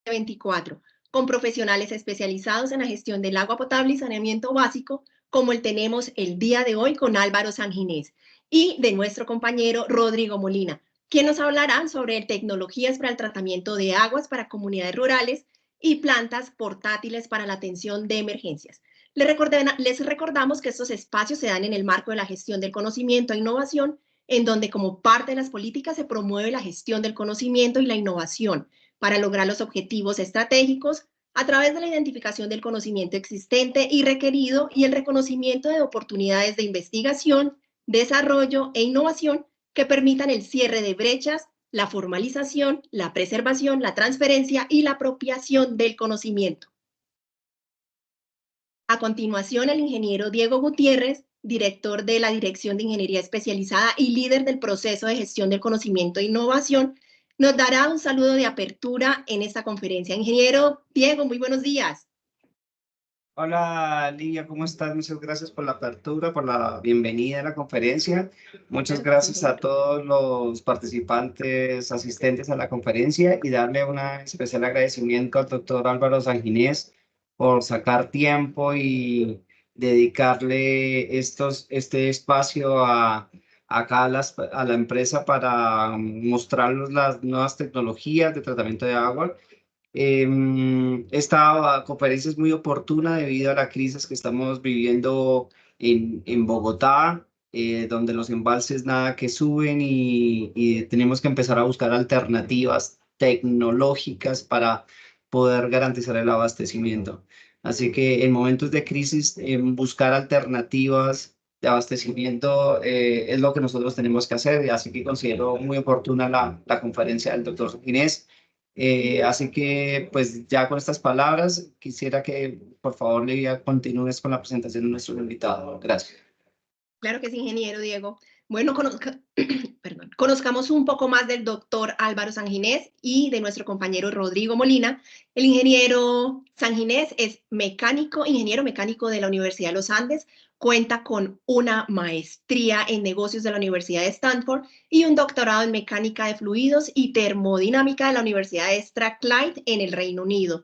2024, con profesionales especializados en la gestión del agua potable y saneamiento básico, como el tenemos el día de hoy con Álvaro Sanginés, y de nuestro compañero Rodrigo Molina, quien nos hablará sobre tecnologías para el tratamiento de aguas para comunidades rurales y plantas portátiles para la atención de emergencias. Les recordamos que estos espacios se dan en el marco de la gestión del conocimiento e innovación, en donde como parte de las políticas se promueve la gestión del conocimiento y la innovación para lograr los objetivos estratégicos a través de la identificación del conocimiento existente y requerido y el reconocimiento de oportunidades de investigación, desarrollo e innovación que permitan el cierre de brechas, la formalización, la preservación, la transferencia y la apropiación del conocimiento. A continuación, el ingeniero Diego Gutiérrez, director de la Dirección de Ingeniería Especializada y líder del proceso de gestión del conocimiento e innovación, nos dará un saludo de apertura en esta conferencia. Ingeniero Diego, muy buenos días. Hola Lidia, ¿cómo estás? Muchas gracias por la apertura, por la bienvenida a la conferencia. Muchas gracias a todos los participantes, asistentes a la conferencia y darle un especial agradecimiento al doctor Álvaro Sanginés por sacar tiempo y dedicarle este espacio acá a la empresa para mostrarnos las nuevas tecnologías de tratamiento de agua. Esta conferencia es muy oportuna debido a la crisis que estamos viviendo en Bogotá, donde los embalses nada que suben y tenemos que empezar a buscar alternativas tecnológicas para poder garantizar el abastecimiento. Así que en momentos de crisis, buscar alternativas de abastecimiento es lo que nosotros tenemos que hacer, así que considero muy oportuna la conferencia del doctor Ginés. Así que, pues ya con estas palabras, quisiera que por favor, Livia, continúes con la presentación de nuestro invitado. Gracias. Claro que sí, ingeniero Diego. Bueno, conozcamos un poco más del doctor Álvaro Sanginés y de nuestro compañero Rodrigo Molina. El ingeniero Sanginés es ingeniero mecánico de la Universidad de los Andes, cuenta con una maestría en negocios de la Universidad de Stanford y un doctorado en mecánica de fluidos y termodinámica de la Universidad de Strathclyde en el Reino Unido.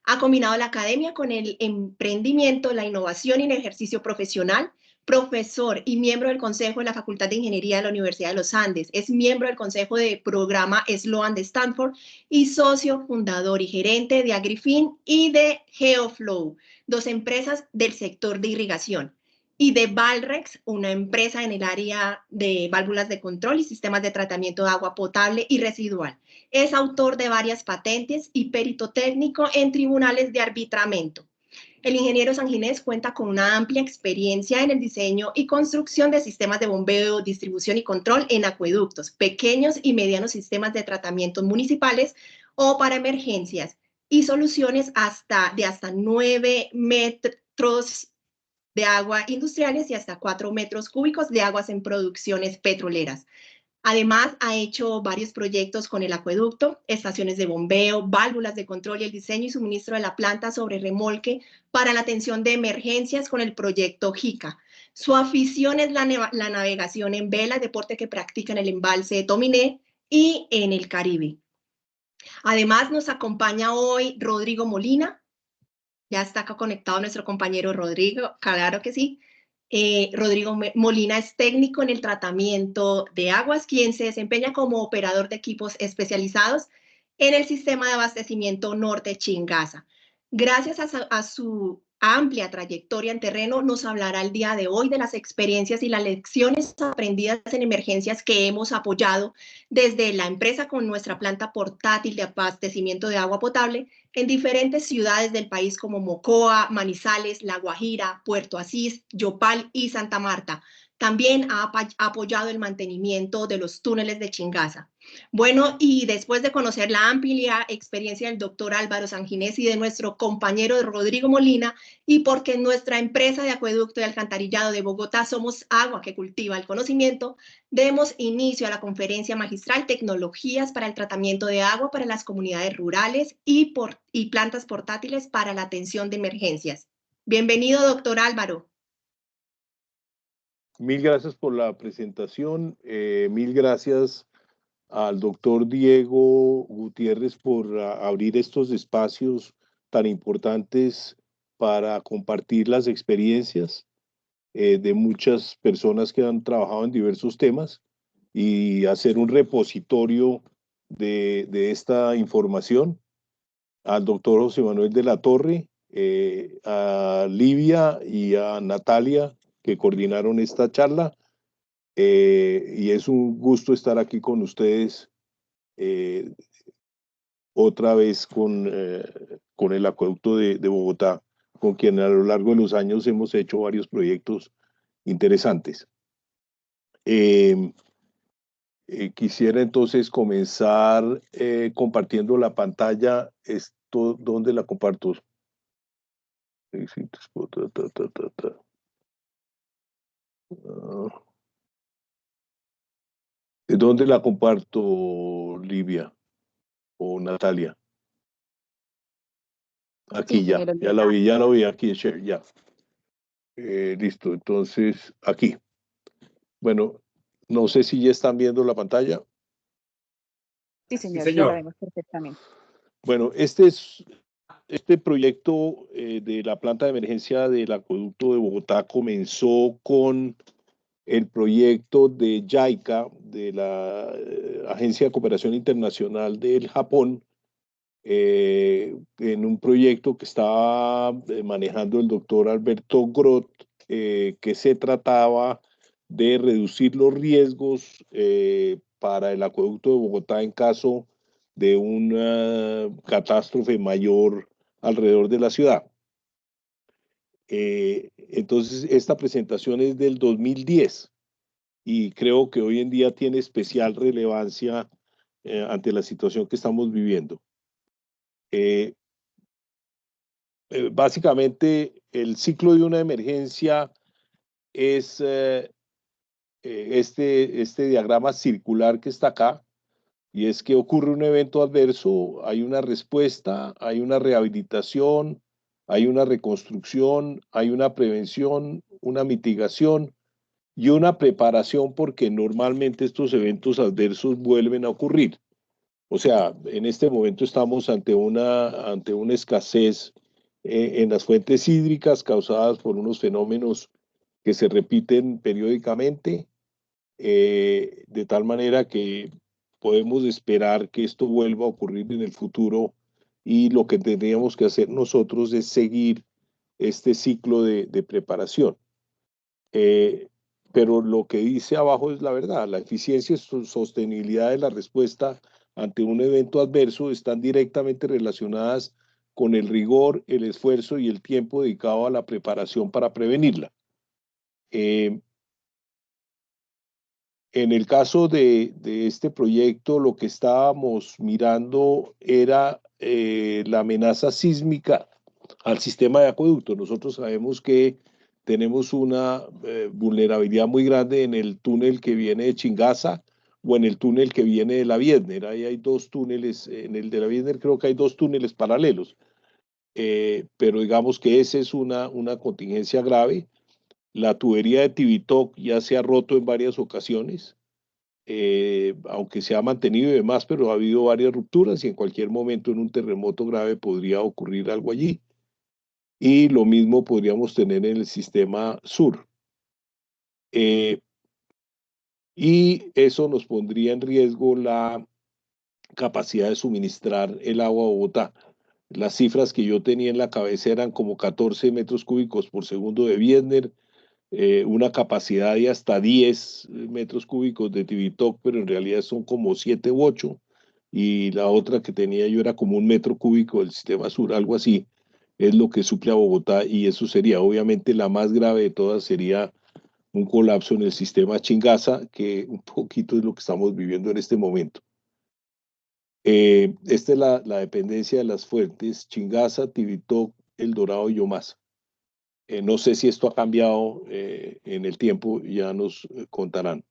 Ha combinado la academia con el emprendimiento, la innovación y el ejercicio profesional. Profesor y miembro del Consejo de la Facultad de Ingeniería de la Universidad de los Andes. Es miembro del Consejo de Programa Sloan de Stanford y socio fundador y gerente de Agrifin y de GeoFlow, dos empresas del sector de irrigación, y de Valrex, una empresa en el área de válvulas de control y sistemas de tratamiento de agua potable y residual. Es autor de varias patentes y perito técnico en tribunales de arbitramiento. El ingeniero Sanginés cuenta con una amplia experiencia en el diseño y construcción de sistemas de bombeo, distribución y control en acueductos, pequeños y medianos sistemas de tratamiento municipales o para emergencias y soluciones de hasta 9 metros de agua industriales y hasta 4 metros cúbicos de aguas en producciones petroleras. Además, ha hecho varios proyectos con el acueducto, estaciones de bombeo, válvulas de control y el diseño y suministro de la planta sobre remolque para la atención de emergencias con el proyecto JICA. Su afición es la navegación en vela, deporte que practica en el embalse de Tominé y en el Caribe. Además, nos acompaña hoy Rodrigo Molina. Ya está acá conectado nuestro compañero Rodrigo, claro que sí. Rodrigo Molina es técnico en el tratamiento de aguas, quien se desempeña como operador de equipos especializados en el sistema de abastecimiento Norte Chingaza. Gracias a su amplia trayectoria en terreno, nos hablará el día de hoy de las experiencias y las lecciones aprendidas en emergencias que hemos apoyado desde la empresa con nuestra planta portátil de abastecimiento de agua potable en diferentes ciudades del país como Mocoa, Manizales, La Guajira, Puerto Asís, Yopal y Santa Marta. También ha apoyado el mantenimiento de los túneles de Chingaza. Bueno, y después de conocer la amplia experiencia del doctor Álvaro Sanginés y de nuestro compañero Rodrigo Molina, y porque en nuestra empresa de acueducto y alcantarillado de Bogotá somos agua que cultiva el conocimiento, demos inicio a la conferencia magistral Tecnologías para el tratamiento de agua para las comunidades rurales y plantas portátiles para la atención de emergencias. Bienvenido, doctor Álvaro. Mil gracias por la presentación, mil gracias al doctor Diego Gutiérrez por abrir estos espacios tan importantes para compartir las experiencias de muchas personas que han trabajado en diversos temas y hacer un repositorio de esta información. Al doctor José Manuel de la Torre, a Livia y a Natalia, que coordinaron esta charla. Y es un gusto estar aquí con ustedes otra vez con el acueducto de Bogotá, con quien a lo largo de los años hemos hecho varios proyectos interesantes. Quisiera entonces comenzar compartiendo la pantalla. Esto, ¿dónde la comparto? ¿Dónde la comparto, Livia o Natalia? Aquí Sí, ya, ya la vi aquí, share, ya. Listo, entonces aquí. Bueno, no sé si ya están viendo la pantalla. Sí, señor, Sí, ya la señor. vemos perfectamente. Bueno, este proyecto de la planta de emergencia del acueducto de Bogotá comenzó con el proyecto de JICA, de la Agencia de Cooperación Internacional del Japón, en un proyecto que estaba manejando el doctor Alberto Groth, que se trataba de reducir los riesgos para el acueducto de Bogotá en caso de una catástrofe mayor alrededor de la ciudad. Entonces, esta presentación es del 2010 y creo que hoy en día tiene especial relevancia ante la situación que estamos viviendo. Básicamente, el ciclo de una emergencia es este diagrama circular que está acá, y es que ocurre un evento adverso, hay una respuesta, hay una rehabilitación, hay una reconstrucción, hay una prevención, una mitigación y una preparación, porque normalmente estos eventos adversos vuelven a ocurrir. O sea, en este momento estamos ante una escasez en las fuentes hídricas causadas por unos fenómenos que se repiten periódicamente, de tal manera que podemos esperar que esto vuelva a ocurrir en el futuro, y lo que tendríamos que hacer nosotros es seguir este ciclo de preparación. Pero lo que dice abajo es la verdad. La eficiencia y sostenibilidad de la respuesta ante un evento adverso están directamente relacionadas con el rigor, el esfuerzo y el tiempo dedicado a la preparación para prevenirla. En el caso de este proyecto, lo que estábamos mirando era la amenaza sísmica al sistema de acueducto. Nosotros sabemos que tenemos una vulnerabilidad muy grande en el túnel que viene de Chingaza o en el túnel que viene de la Biedner. Ahí hay dos túneles, en el de la Biedner creo que hay dos túneles paralelos, pero digamos que esa es una contingencia grave. La tubería de Tibitoc ya se ha roto en varias ocasiones, aunque se ha mantenido y demás, pero ha habido varias rupturas y en cualquier momento en un terremoto grave podría ocurrir algo allí. Y lo mismo podríamos tener en el sistema sur. Y eso nos pondría en riesgo la capacidad de suministrar el agua a Bogotá. Las cifras que yo tenía en la cabeza eran como 14 metros cúbicos por segundo de Biedner, una capacidad de hasta 10 metros cúbicos de Tibitoc, pero en realidad son como 7 u 8, y la otra que tenía yo era como 1 metro cúbico del sistema sur, algo así, es lo que suple a Bogotá, y eso sería, obviamente, la más grave de todas sería un colapso en el sistema Chingaza, que un poquito es lo que estamos viviendo en este momento. Esta es la dependencia de las fuentes: Chingaza, Tibitoc, El Dorado y Yomasa. No sé si esto ha cambiado en el tiempo, ya nos contarán.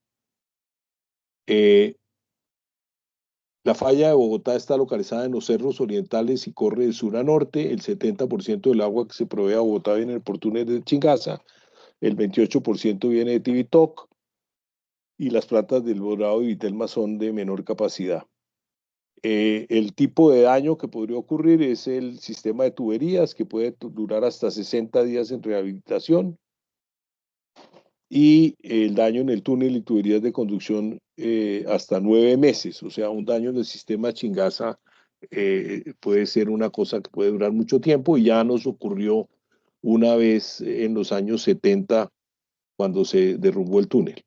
La falla de Bogotá está localizada en los cerros orientales y corre de sur a norte. El 70% del agua que se provee a Bogotá viene por túnel de Chingaza, el 28% viene de Tibitoc. y las plantas del Dorado y Vitelma son de menor capacidad. El tipo de daño que podría ocurrir es el sistema de tuberías, que puede durar hasta 60 días en rehabilitación, y el daño en el túnel y tuberías de conducción hasta 9 meses. O sea, un daño en el sistema Chingaza puede ser una cosa que puede durar mucho tiempo, y ya nos ocurrió una vez en los años 70 cuando se derrumbó el túnel.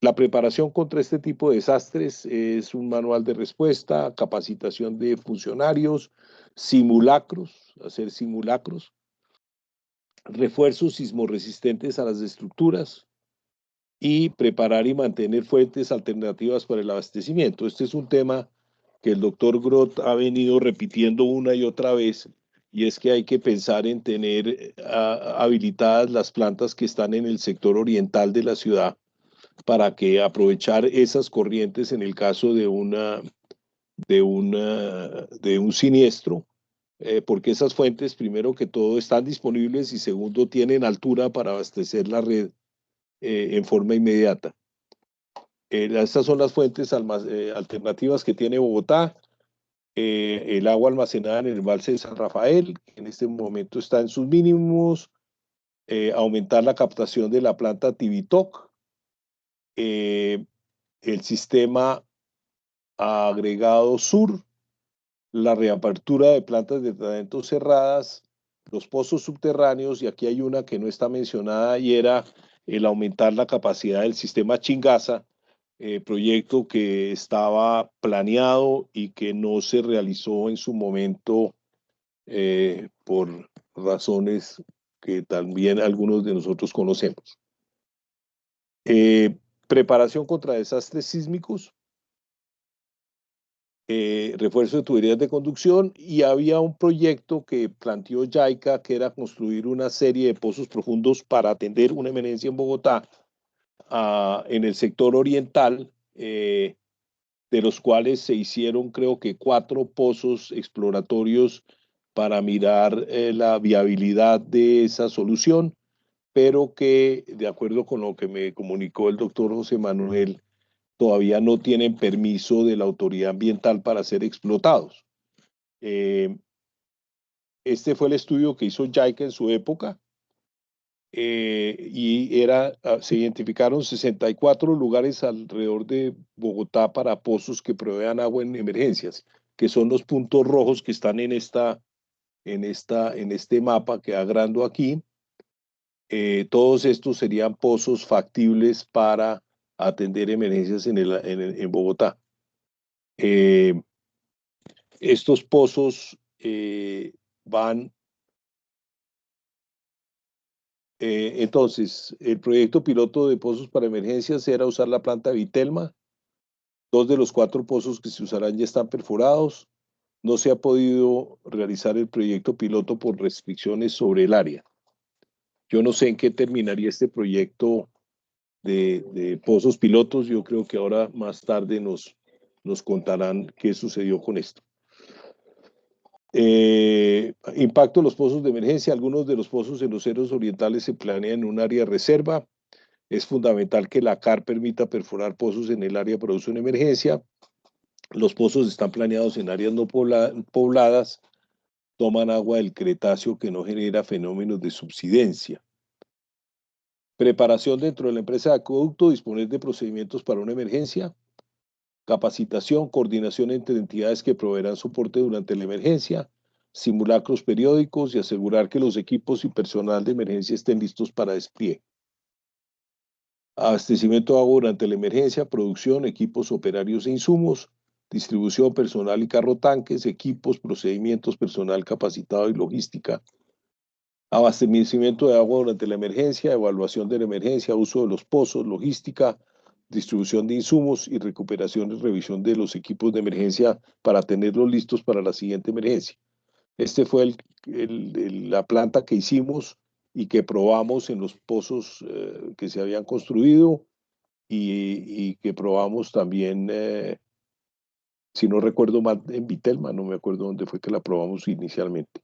La preparación contra este tipo de desastres es un manual de respuesta, capacitación de funcionarios, simulacros, hacer simulacros, refuerzos sismorresistentes a las estructuras y preparar y mantener fuentes alternativas para el abastecimiento. Este es un tema que el doctor Groth ha venido repitiendo una y otra vez, y es que hay que pensar en tener habilitadas las plantas que están en el sector oriental de la ciudad, para que aprovechar esas corrientes en el caso de un siniestro, porque esas fuentes, primero que todo, están disponibles, y segundo, tienen altura para abastecer la red en forma inmediata. Estas son las fuentes alternativas que tiene Bogotá. El agua almacenada en el embalse de San Rafael, que en este momento está en sus mínimos. Aumentar la captación de la planta Tibitoc. El sistema agregado sur, la reapertura de plantas de tratamiento cerradas, los pozos subterráneos, y aquí hay una que no está mencionada, y era el aumentar la capacidad del sistema Chingaza, proyecto que estaba planeado y que no se realizó en su momento por razones que también algunos de nosotros conocemos. Preparación contra desastres sísmicos, refuerzo de tuberías de conducción, y había un proyecto que planteó JICA, que era construir una serie de pozos profundos para atender una emergencia en Bogotá, en el sector oriental, de los cuales se hicieron, creo que 4 pozos exploratorios para mirar la viabilidad de esa solución, pero que, de acuerdo con lo que me comunicó el doctor José Manuel, todavía no tienen permiso de la autoridad ambiental para ser explotados. Este fue el estudio que hizo JICA en su época, y se identificaron 64 lugares alrededor de Bogotá para pozos que provean agua en emergencias, que son los puntos rojos que están en este mapa que agrando aquí. Todos estos serían pozos factibles para atender emergencias en Bogotá. Estos pozos van... entonces, el proyecto piloto de pozos para emergencias era usar la planta Vitelma. 2 de los 4 pozos que se usarán ya están perforados. No se ha podido realizar el proyecto piloto por restricciones sobre el área. Yo no sé en qué terminaría este proyecto de pozos pilotos. Yo creo que ahora más tarde nos contarán qué sucedió con esto. Impacto de los pozos de emergencia. Algunos de los pozos en los cerros orientales se planean en un área de reserva. Es fundamental que la CAR permita perforar pozos en el área de producción de emergencia. Los pozos están planeados en áreas no pobladas. Toman agua del Cretáceo, que no genera fenómenos de subsidencia. Preparación dentro de la empresa de acueducto, disponer de procedimientos para una emergencia. Capacitación, coordinación entre entidades que proveerán soporte durante la emergencia. Simulacros periódicos, y asegurar que los equipos y personal de emergencia estén listos para despliegue. Abastecimiento de agua durante la emergencia, producción, equipos operarios e insumos, distribución, personal y carro tanques, equipos, procedimientos, personal capacitado y logística. Abastecimiento de agua durante la emergencia, evaluación de la emergencia, uso de los pozos, logística, distribución de insumos y recuperación y revisión de los equipos de emergencia para tenerlos listos para la siguiente emergencia. Este fue la planta que hicimos y que probamos en los pozos que se habían construido, y que probamos también, si no recuerdo mal, en Vitelma. No me acuerdo dónde fue que la probamos inicialmente.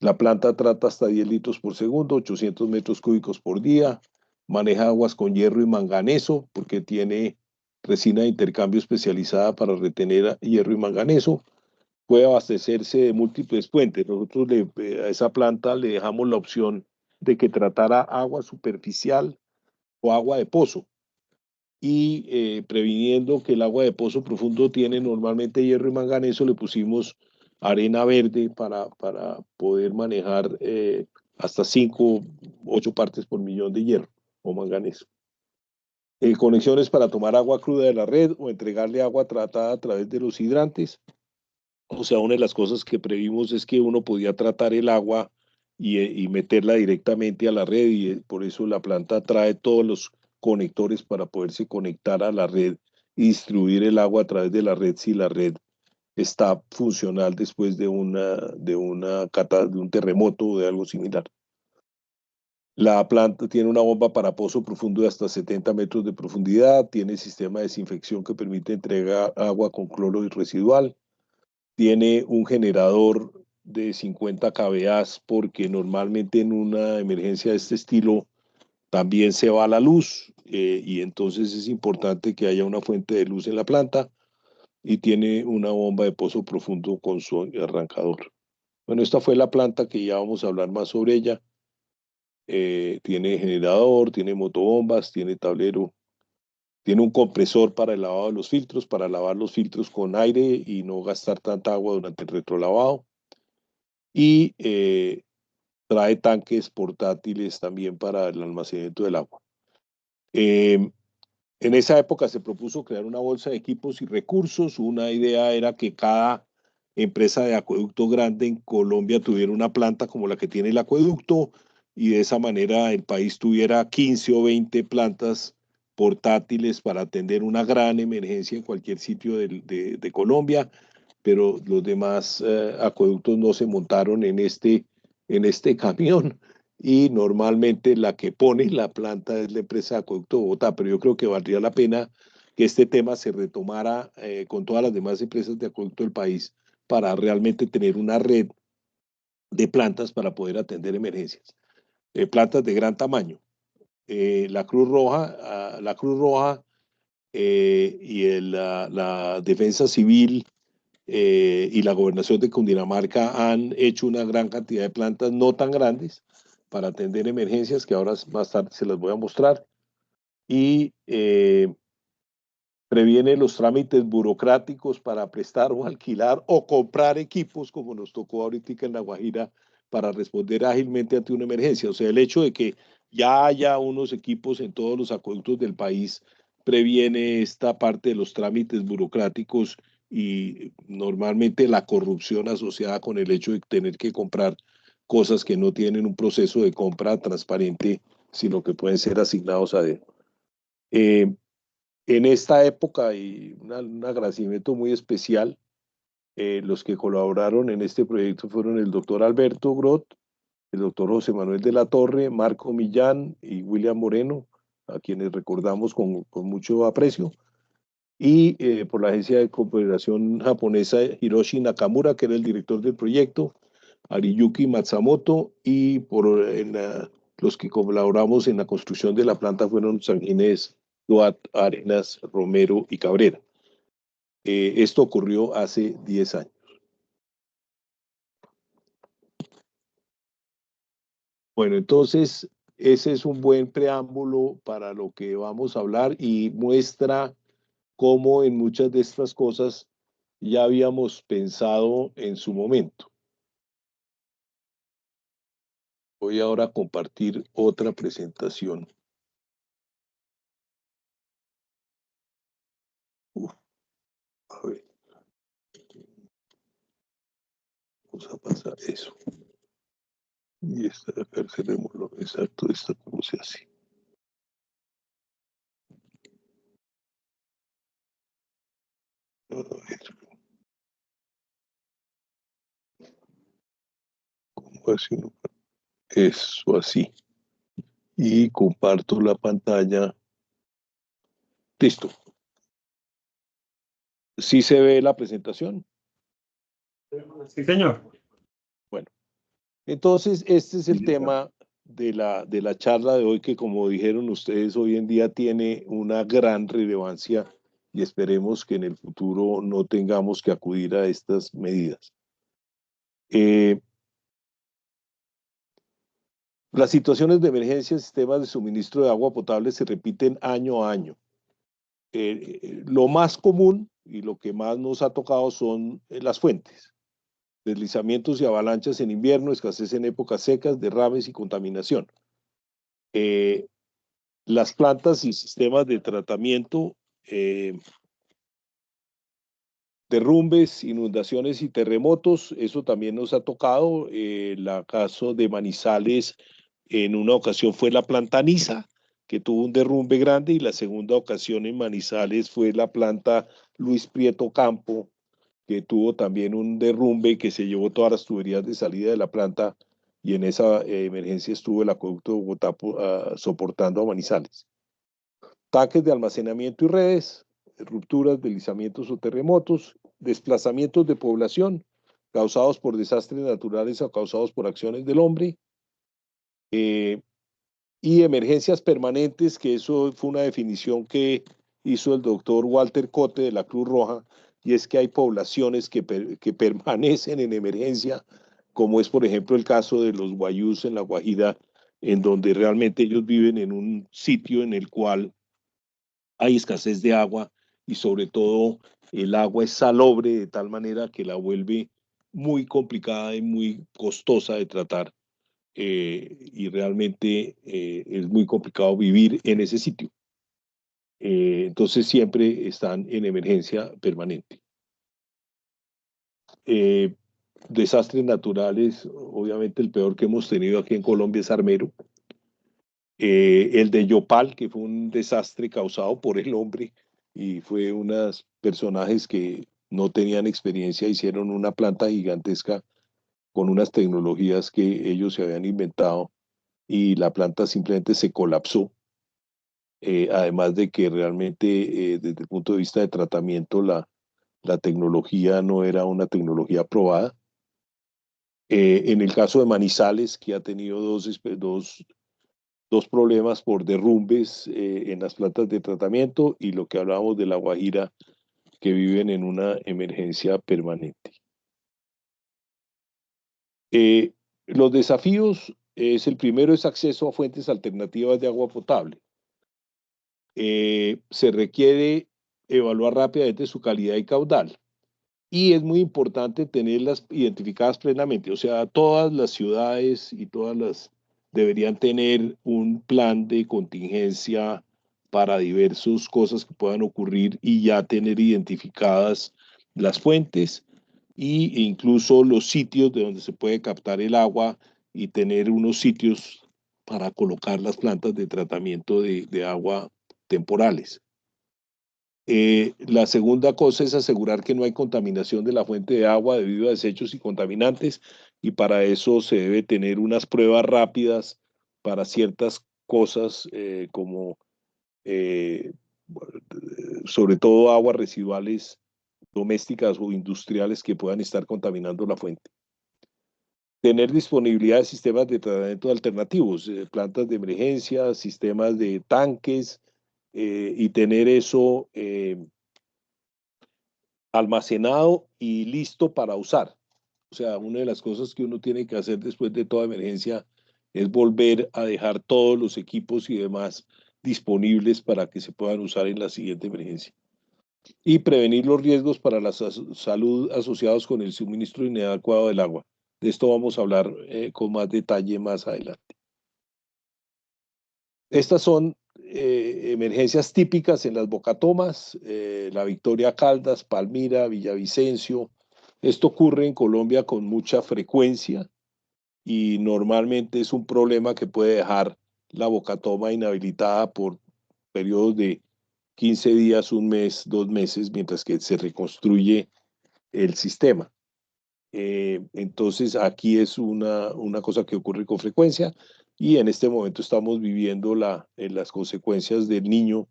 La planta trata hasta 10 litros por segundo, 800 metros cúbicos por día, maneja aguas con hierro y manganeso porque tiene resina de intercambio especializada para retener hierro y manganeso. Puede abastecerse de múltiples fuentes. Nosotros a esa planta le dejamos la opción de que tratara agua superficial o agua de pozo y previniendo que el agua de pozo profundo tiene normalmente hierro y manganeso, le pusimos arena verde para poder manejar hasta 5, 8 partes por millón de hierro o manganeso. Conexiones para tomar agua cruda de la red o entregarle agua tratada a través de los hidrantes. O sea, una de las cosas que previmos es que uno podía tratar el agua y meterla directamente a la red y por eso la planta trae todos los conectores para poderse conectar a la red y distribuir el agua a través de la red si la red está funcional después de un terremoto o de algo similar. La planta tiene una bomba para pozo profundo de hasta 70 metros de profundidad, tiene sistema de desinfección que permite entregar agua con cloro y residual, tiene un generador de 50 kVA porque normalmente en una emergencia de este estilo también se va la luz y entonces es importante que haya una fuente de luz en la planta y tiene una bomba de pozo profundo con su arrancador. Bueno, esta fue la planta que ya vamos a hablar más sobre ella. Tiene generador, tiene motobombas, tiene tablero, tiene un compresor para el lavado de los filtros, para lavar los filtros con aire y no gastar tanta agua durante el retrolavado. Y trae tanques portátiles también para el almacenamiento del agua. En esa época se propuso crear una bolsa de equipos y recursos. Una idea era que cada empresa de acueducto grande en Colombia tuviera una planta como la que tiene el acueducto y de esa manera el país tuviera 15 o 20 plantas portátiles para atender una gran emergencia en cualquier sitio de Colombia, pero los demás acueductos no se montaron en este camión y normalmente la que pone la planta es la empresa de Acueducto de Bogotá, pero yo creo que valdría la pena que este tema se retomara con todas las demás empresas de acueducto del país para realmente tener una red de plantas para poder atender emergencias. Plantas de gran tamaño. La Cruz Roja y la Defensa Civil y la Gobernación de Cundinamarca han hecho una gran cantidad de plantas no tan grandes para atender emergencias que ahora más tarde se las voy a mostrar y previene los trámites burocráticos para prestar o alquilar o comprar equipos como nos tocó ahorita en La Guajira para responder ágilmente ante una emergencia. O sea, el hecho de que ya haya unos equipos en todos los acueductos del país previene esta parte de los trámites burocráticos y normalmente la corrupción asociada con el hecho de tener que comprar cosas que no tienen un proceso de compra transparente, sino que pueden ser asignados a dedo. En esta época, y un agradecimiento muy especial, los que colaboraron en este proyecto fueron el doctor Alberto Groth, el doctor José Manuel de la Torre, Marco Millán y William Moreno, a quienes recordamos con mucho aprecio, y por la agencia de cooperación japonesa Hiroshi Nakamura, que era el director del proyecto, Ariyuki Matsumoto, y los que colaboramos en la construcción de la planta fueron San Ginés, Duat, Arenas, Romero y Cabrera. Esto ocurrió hace 10 años. Bueno, entonces ese es un buen preámbulo para lo que vamos a hablar y muestra cómo en muchas de estas cosas ya habíamos pensado en su momento. Voy ahora a compartir otra presentación. A ver. Vamos a pasar eso. Y esta de acá cerrémoslo. Exacto, esta cómo se hace. A ver. ¿Cómo así? Eso así. Y comparto la pantalla. Listo. ¿Sí se ve la presentación? Sí, señor. Bueno, Entonces, este es el tema de la charla de hoy, que como dijeron ustedes, hoy en día tiene una gran relevancia y esperemos que en el futuro no tengamos que acudir a estas medidas. Las situaciones de emergencia en sistemas de suministro de agua potable se repiten año a año. Lo más común y lo que más nos ha tocado son las fuentes. Deslizamientos y avalanchas en invierno, escasez en épocas secas, derrames y contaminación. Las plantas y sistemas de tratamiento, derrumbes, inundaciones y terremotos, eso también nos ha tocado. El caso de Manizales, en una ocasión fue la planta Niza, que tuvo un derrumbe grande, y la segunda ocasión en Manizales fue la planta Luis Prieto Campo, que tuvo también un derrumbe que se llevó todas las tuberías de salida de la planta, y en esa emergencia estuvo el acueducto de Bogotá soportando a Manizales. Tanques de almacenamiento y redes, rupturas, deslizamientos o terremotos, desplazamientos de población causados por desastres naturales o causados por acciones del hombre, y emergencias permanentes, que eso fue una definición que hizo el doctor Walter Cote de la Cruz Roja, y es que hay poblaciones que permanecen en emergencia, como es por ejemplo el caso de los guayús en La Guajira, en donde realmente ellos viven en un sitio en el cual hay escasez de agua, y sobre todo el agua es salobre de tal manera que la vuelve muy complicada y muy costosa de tratar, y realmente es muy complicado vivir en ese sitio. Entonces siempre están en emergencia permanente. Desastres naturales, obviamente el peor que hemos tenido aquí en Colombia es Armero. El de Yopal, que fue un desastre causado por el hombre, y fue unos personajes que no tenían experiencia, hicieron una planta gigantesca con unas tecnologías que ellos se habían inventado, y la planta simplemente se colapsó. Además de que realmente desde el punto de vista de tratamiento la tecnología no era una tecnología aprobada. En el caso de Manizales, que ha tenido dos problemas por derrumbes en las plantas de tratamiento, y lo que hablábamos de La Guajira, que viven en una emergencia permanente. Los desafíos, el primero es acceso a fuentes alternativas de agua potable. Se requiere evaluar rápidamente su calidad y caudal, y es muy importante tenerlas identificadas plenamente. O sea, todas las ciudades y todas las deberían tener un plan de contingencia para diversas cosas que puedan ocurrir, y ya tener identificadas las fuentes e incluso los sitios de donde se puede captar el agua, y tener unos sitios para colocar las plantas de tratamiento de agua temporales. La segunda cosa es asegurar que no hay contaminación de la fuente de agua debido a desechos y contaminantes, y para eso se debe tener unas pruebas rápidas para ciertas cosas, como sobre todo aguas residuales domésticas o industriales que puedan estar contaminando la fuente. Tener disponibilidad de sistemas de tratamiento alternativos, plantas de emergencia, sistemas de tanques, y tener eso almacenado y listo para usar. O sea, una de las cosas que uno tiene que hacer después de toda emergencia es volver a dejar todos los equipos y demás disponibles para que se puedan usar en la siguiente emergencia. Y prevenir los riesgos para la salud asociados con el suministro inadecuado del agua. De esto vamos a hablar con más detalle más adelante. Estas son emergencias típicas en las bocatomas, La Victoria, Caldas, Palmira, Villavicencio. Esto ocurre en Colombia con mucha frecuencia, y normalmente es un problema que puede dejar la bocatoma inhabilitada por periodos de 15 días, un mes, 2 meses, mientras que se reconstruye el sistema. Entonces aquí es una cosa que ocurre con frecuencia, y en este momento estamos viviendo las consecuencias del Niño,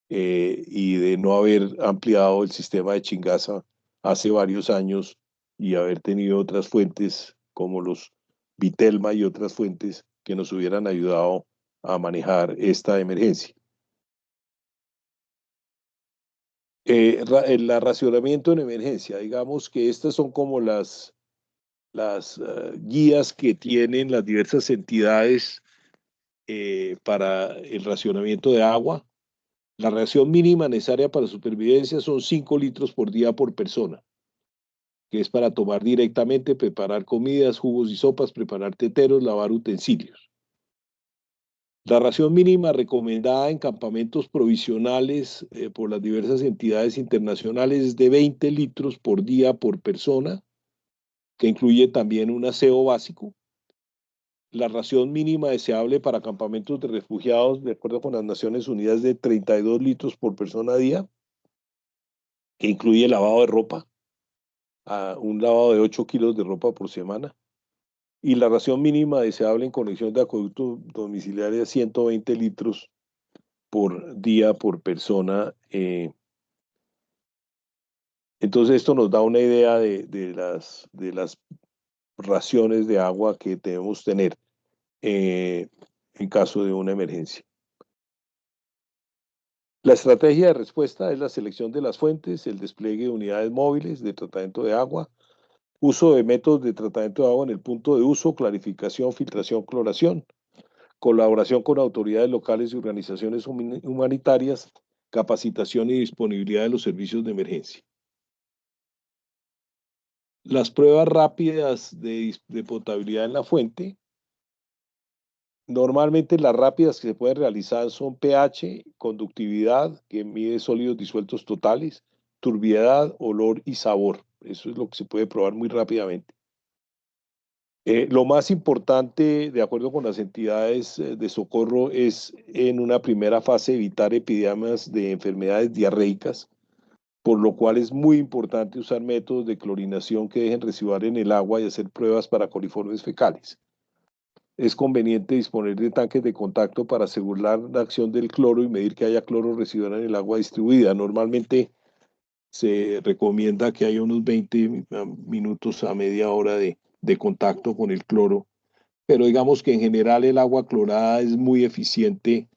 y de no haber ampliado el sistema de Chingaza hace varios años, y haber tenido otras fuentes como los Vitelma y otras fuentes que nos hubieran ayudado a manejar esta emergencia. El racionamiento en emergencia, digamos que estas son como las guías que tienen las diversas entidades para el racionamiento de agua. La ración mínima necesaria para supervivencia son 5 litros por día por persona, que es para tomar directamente, preparar comidas, jugos y sopas, preparar teteros, lavar utensilios. La ración mínima recomendada en campamentos provisionales por las diversas entidades internacionales es de 20 litros por día por persona, que incluye también un aseo básico. La ración mínima deseable para campamentos de refugiados, de acuerdo con las Naciones Unidas, de 32 litros por persona a día, que incluye lavado de ropa, un lavado de 8 kilos de ropa por semana. Y la ración mínima deseable en conexión de acueducto domiciliaria, 120 litros por día por persona. Entonces esto nos da una idea de las raciones de agua que debemos tener en caso de una emergencia. La estrategia de respuesta es la selección de las fuentes, el despliegue de unidades móviles de tratamiento de agua, uso de métodos de tratamiento de agua en el punto de uso, clarificación, filtración, cloración, colaboración con autoridades locales y organizaciones humanitarias, capacitación y disponibilidad de los servicios de emergencia. Las pruebas rápidas de potabilidad en la fuente. Normalmente las rápidas que se pueden realizar son pH, conductividad, que mide sólidos disueltos totales, turbiedad, olor y sabor. Eso es lo que se puede probar muy rápidamente. Lo más importante, de acuerdo con las entidades de socorro, es en una primera fase evitar epidemias de enfermedades diarreicas, por lo cual es muy importante usar métodos de clorinación que dejen residuar en el agua y hacer pruebas para coliformes fecales. Es conveniente disponer de tanques de contacto para asegurar la acción del cloro y medir que haya cloro residual en el agua distribuida. Normalmente se recomienda que haya unos 20 minutos a media hora de contacto con el cloro, pero digamos que en general el agua clorada es muy eficiente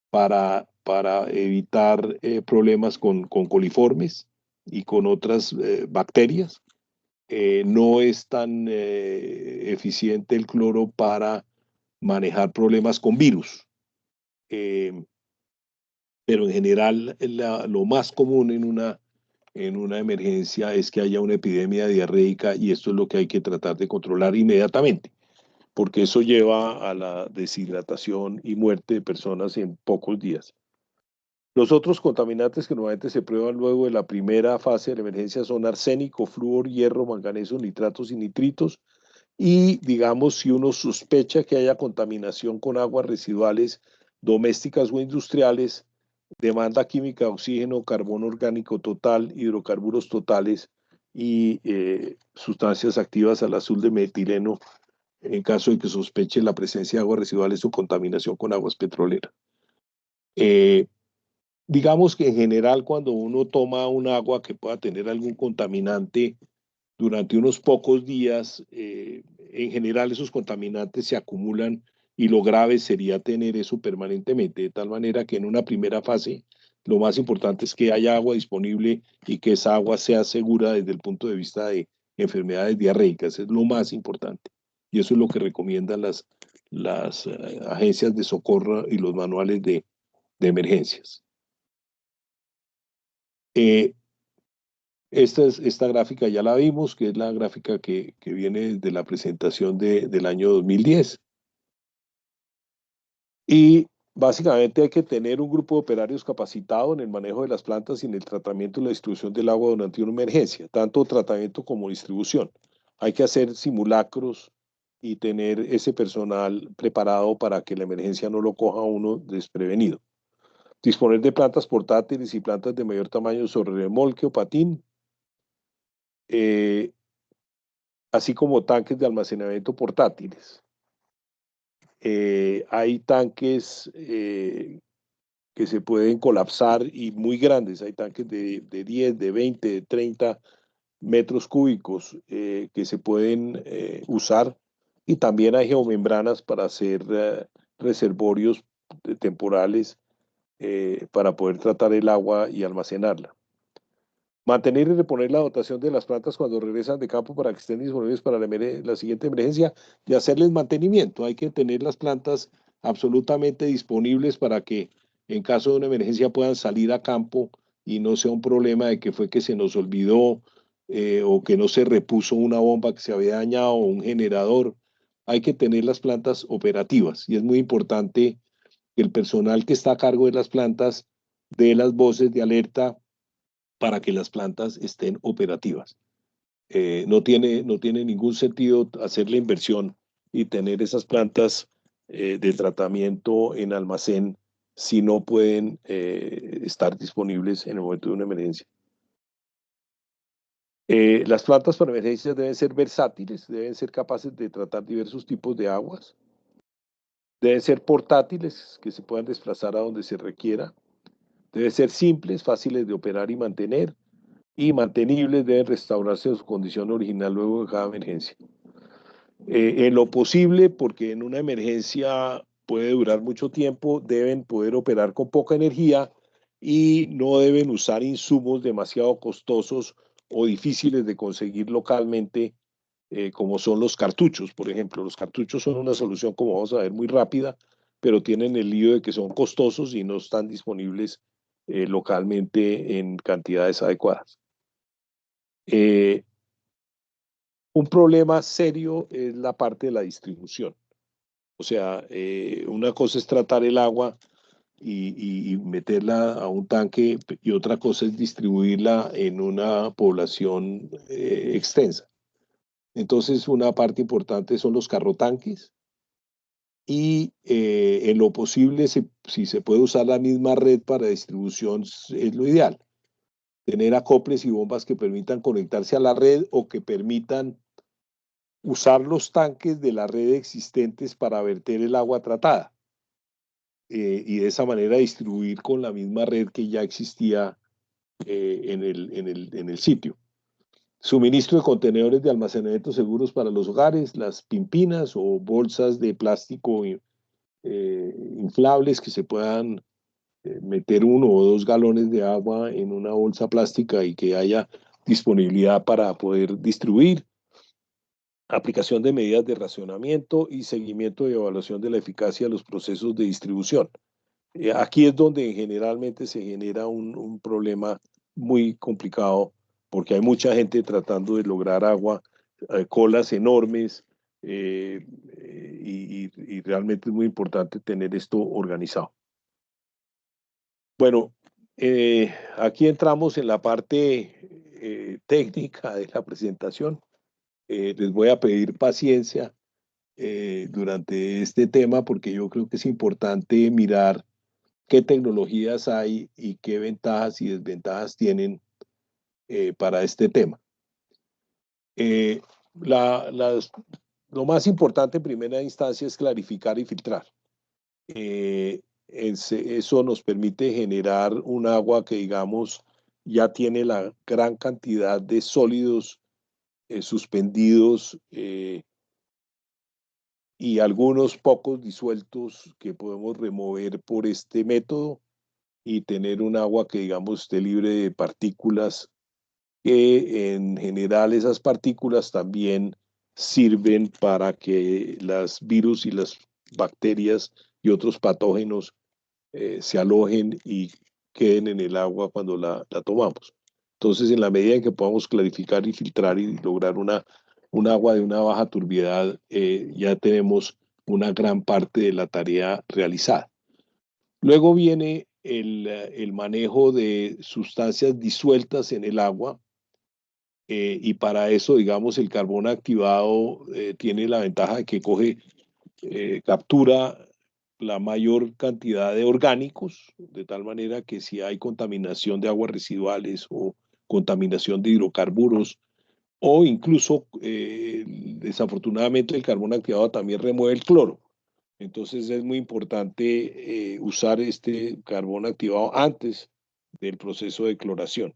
para evitar problemas con coliformes y con otras bacterias. No es tan eficiente el cloro para manejar problemas con virus. Pero en general lo más común en una emergencia es que haya una epidemia diarreica y esto es lo que hay que tratar de controlar inmediatamente, porque eso lleva a la deshidratación y muerte de personas en pocos días. Los otros contaminantes que normalmente se prueban luego de la primera fase de la emergencia son arsénico, flúor, hierro, manganeso, nitratos y nitritos. Y digamos, si uno sospecha que haya contaminación con aguas residuales domésticas o industriales, demanda química de oxígeno, carbono orgánico total, hidrocarburos totales y sustancias activas al azul de metileno en caso de que sospeche la presencia de aguas residuales o contaminación con aguas petroleras. Digamos que en general cuando uno toma un agua que pueda tener algún contaminante durante unos pocos días, en general esos contaminantes se acumulan y lo grave sería tener eso permanentemente, de tal manera que en una primera fase lo más importante es que haya agua disponible y que esa agua sea segura desde el punto de vista de enfermedades diarreicas, es lo más importante. Y eso es lo que recomiendan las agencias de socorro y los manuales de emergencias. Esta gráfica ya la vimos, que es la gráfica que viene de la presentación del año 2010. Y básicamente hay que tener un grupo de operarios capacitado en el manejo de las plantas y en el tratamiento y la distribución del agua durante una emergencia, tanto tratamiento como distribución. Hay que hacer simulacros y tener ese personal preparado para que la emergencia no lo coja uno desprevenido. Disponer de plantas portátiles y plantas de mayor tamaño sobre remolque o patín, así como tanques de almacenamiento portátiles. Hay tanques que se pueden colapsar y muy grandes, hay tanques de 10, de 20, de 30 metros cúbicos que se pueden usar y también hay geomembranas para hacer reservorios temporales para poder tratar el agua y almacenarla. Mantener y reponer la dotación de las plantas cuando regresan de campo para que estén disponibles para la siguiente emergencia y hacerles mantenimiento. Hay que tener las plantas absolutamente disponibles para que en caso de una emergencia puedan salir a campo y no sea un problema de que fue que se nos olvidó o que no se repuso una bomba que se había dañado o un generador. Hay que tener las plantas operativas y es muy importante que el personal que está a cargo de las plantas dé las voces de alerta para que las plantas estén operativas. No tiene ningún sentido hacer la inversión y tener esas plantas de tratamiento en almacén si no pueden estar disponibles en el momento de una emergencia. Las plantas para emergencias deben ser versátiles, deben ser capaces de tratar diversos tipos de aguas, deben ser portátiles, que se puedan desplazar a donde se requiera, deben ser simples, fáciles de operar y mantener, y mantenibles, deben restaurarse en su condición original luego de cada emergencia. En lo posible, porque en una emergencia puede durar mucho tiempo, deben poder operar con poca energía y no deben usar insumos demasiado costosos o difíciles de conseguir localmente, como son los cartuchos, por ejemplo. Los cartuchos son una solución, como vamos a ver, muy rápida, pero tienen el lío de que son costosos y no están disponibles localmente en cantidades adecuadas. Un problema serio es la parte de la distribución. O sea, una cosa es tratar el agua y meterla a un tanque y otra cosa es distribuirla en una población extensa. Entonces, una parte importante son los carrotanques y en lo posible, si se puede usar la misma red para distribución, es lo ideal. Tener acoples y bombas que permitan conectarse a la red o que permitan usar los tanques de la red existentes para verter el agua tratada y de esa manera distribuir con la misma red que ya existía en el sitio. Suministro de contenedores de almacenamiento seguros para los hogares, las pimpinas o bolsas de plástico inflables que se puedan meter 1 o 2 galones de agua en una bolsa plástica y que haya disponibilidad para poder distribuir. Aplicación de medidas de racionamiento y seguimiento y evaluación de la eficacia de los procesos de distribución. Aquí es donde generalmente se genera un problema muy complicado porque hay mucha gente tratando de lograr agua, colas enormes y realmente es muy importante tener esto organizado. Bueno, aquí entramos en la parte técnica de la presentación. Les voy a pedir paciencia durante este tema porque yo creo que es importante mirar qué tecnologías hay y qué ventajas y desventajas tienen para este tema. Lo más importante en primera instancia es clarificar y filtrar. Eso nos permite generar un agua que, digamos, ya tiene la gran cantidad de sólidos suspendidos y algunos pocos disueltos que podemos remover por este método y tener un agua que, digamos, esté libre de partículas, que en general esas partículas también sirven para que las virus y las bacterias y otros patógenos se alojen y queden en el agua cuando la tomamos. Entonces, en la medida en que podamos clarificar y filtrar y lograr un agua de una baja turbiedad, ya tenemos una gran parte de la tarea realizada. Luego viene el manejo de sustancias disueltas en el agua y para eso, digamos, el carbón activado tiene la ventaja de que captura la mayor cantidad de orgánicos, de tal manera que si hay contaminación de aguas residuales o contaminación de hidrocarburos, o incluso, desafortunadamente, el carbón activado también remueve el cloro. Entonces es muy importante usar este carbón activado antes del proceso de cloración,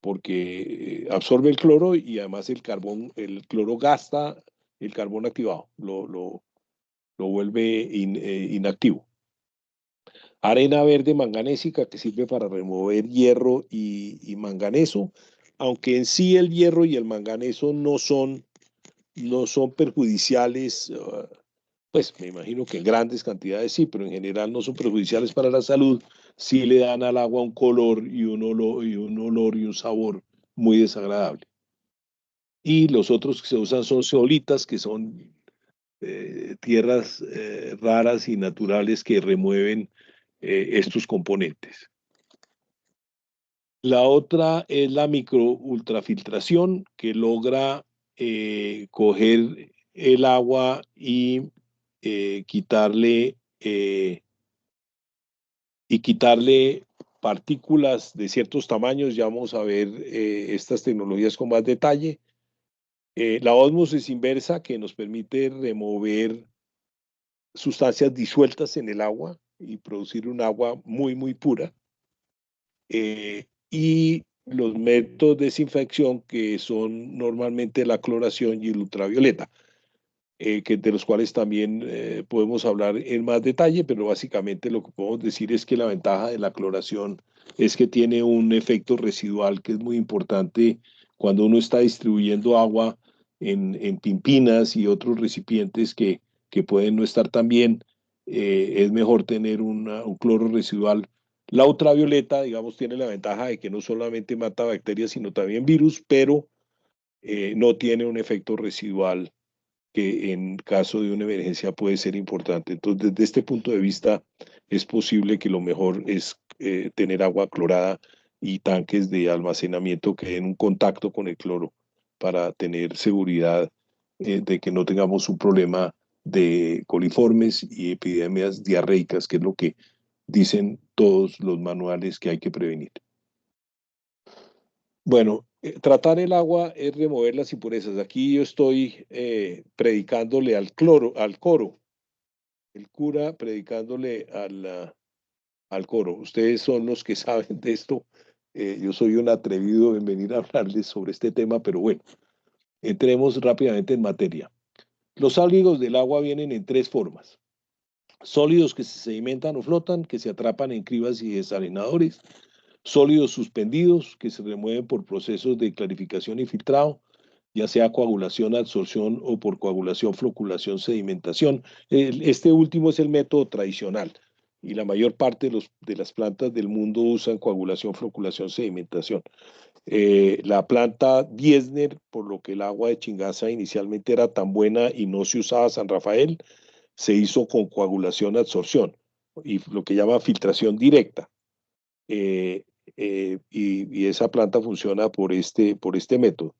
porque absorbe el cloro y además el cloro gasta el carbón activado, lo vuelve inactivo. Arena verde manganésica que sirve para remover hierro y manganeso, aunque en sí el hierro y el manganeso no son perjudiciales, pues me imagino que en grandes cantidades sí, pero en general no son perjudiciales para la salud, sí le dan al agua un color y un olor y un sabor muy desagradable. Y los otros que se usan son zeolitas, que son tierras raras y naturales que remueven estos componentes. La otra es la microultrafiltración, que logra coger el agua y quitarle partículas de ciertos tamaños. Ya vamos a ver estas tecnologías con más detalle. La ósmosis inversa, que nos permite remover sustancias disueltas en el agua y producir un agua muy, muy pura. Y los métodos de desinfección, que son normalmente la cloración y el ultravioleta, de los cuales también podemos hablar en más detalle, pero básicamente lo que podemos decir es que la ventaja de la cloración es que tiene un efecto residual que es muy importante cuando uno está distribuyendo agua en pimpinas y otros recipientes que pueden no estar tan bien. Es mejor tener un cloro residual. La ultravioleta, digamos, tiene la ventaja de que no solamente mata bacterias, sino también virus, pero no tiene un efecto residual que en caso de una emergencia puede ser importante. Entonces, desde este punto de vista, es posible que lo mejor es tener agua clorada y tanques de almacenamiento que den un contacto con el cloro para tener seguridad de que no tengamos un problema de coliformes y epidemias diarreicas, que es lo que dicen todos los manuales que hay que prevenir. Bueno, tratar el agua es remover las impurezas. Aquí yo estoy predicándole al coro, el cura predicándole al coro. Ustedes son los que saben de esto. Yo soy un atrevido en venir a hablarles sobre este tema, pero bueno, entremos rápidamente en materia. Los sólidos del agua vienen en tres formas. Sólidos que se sedimentan o flotan, que se atrapan en cribas y desarenadores. Sólidos suspendidos, que se remueven por procesos de clarificación y filtrado, ya sea coagulación, absorción o por coagulación, floculación, sedimentación. Este último es el método tradicional y la mayor parte de las plantas del mundo usan coagulación, floculación, sedimentación. La planta Diesner, por lo que el agua de Chingaza inicialmente era tan buena y no se usaba San Rafael, se hizo con coagulación, absorción y lo que llama filtración directa. Y esa planta funciona por este método.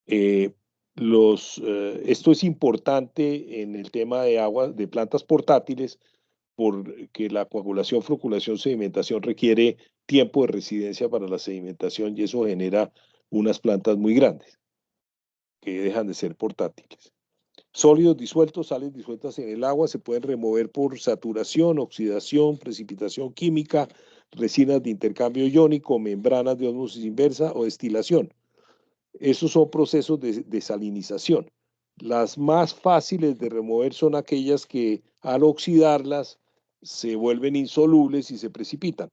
Esto es importante en el tema de agua de plantas portátiles porque la coagulación, floculación, sedimentación requiere tiempo de residencia para la sedimentación y eso genera unas plantas muy grandes que dejan de ser portátiles. Sólidos disueltos, sales disueltas en el agua, se pueden remover por saturación, oxidación, precipitación química, resinas de intercambio iónico, membranas de ósmosis inversa o destilación. Esos son procesos de desalinización. Las más fáciles de remover son aquellas que al oxidarlas se vuelven insolubles y se precipitan.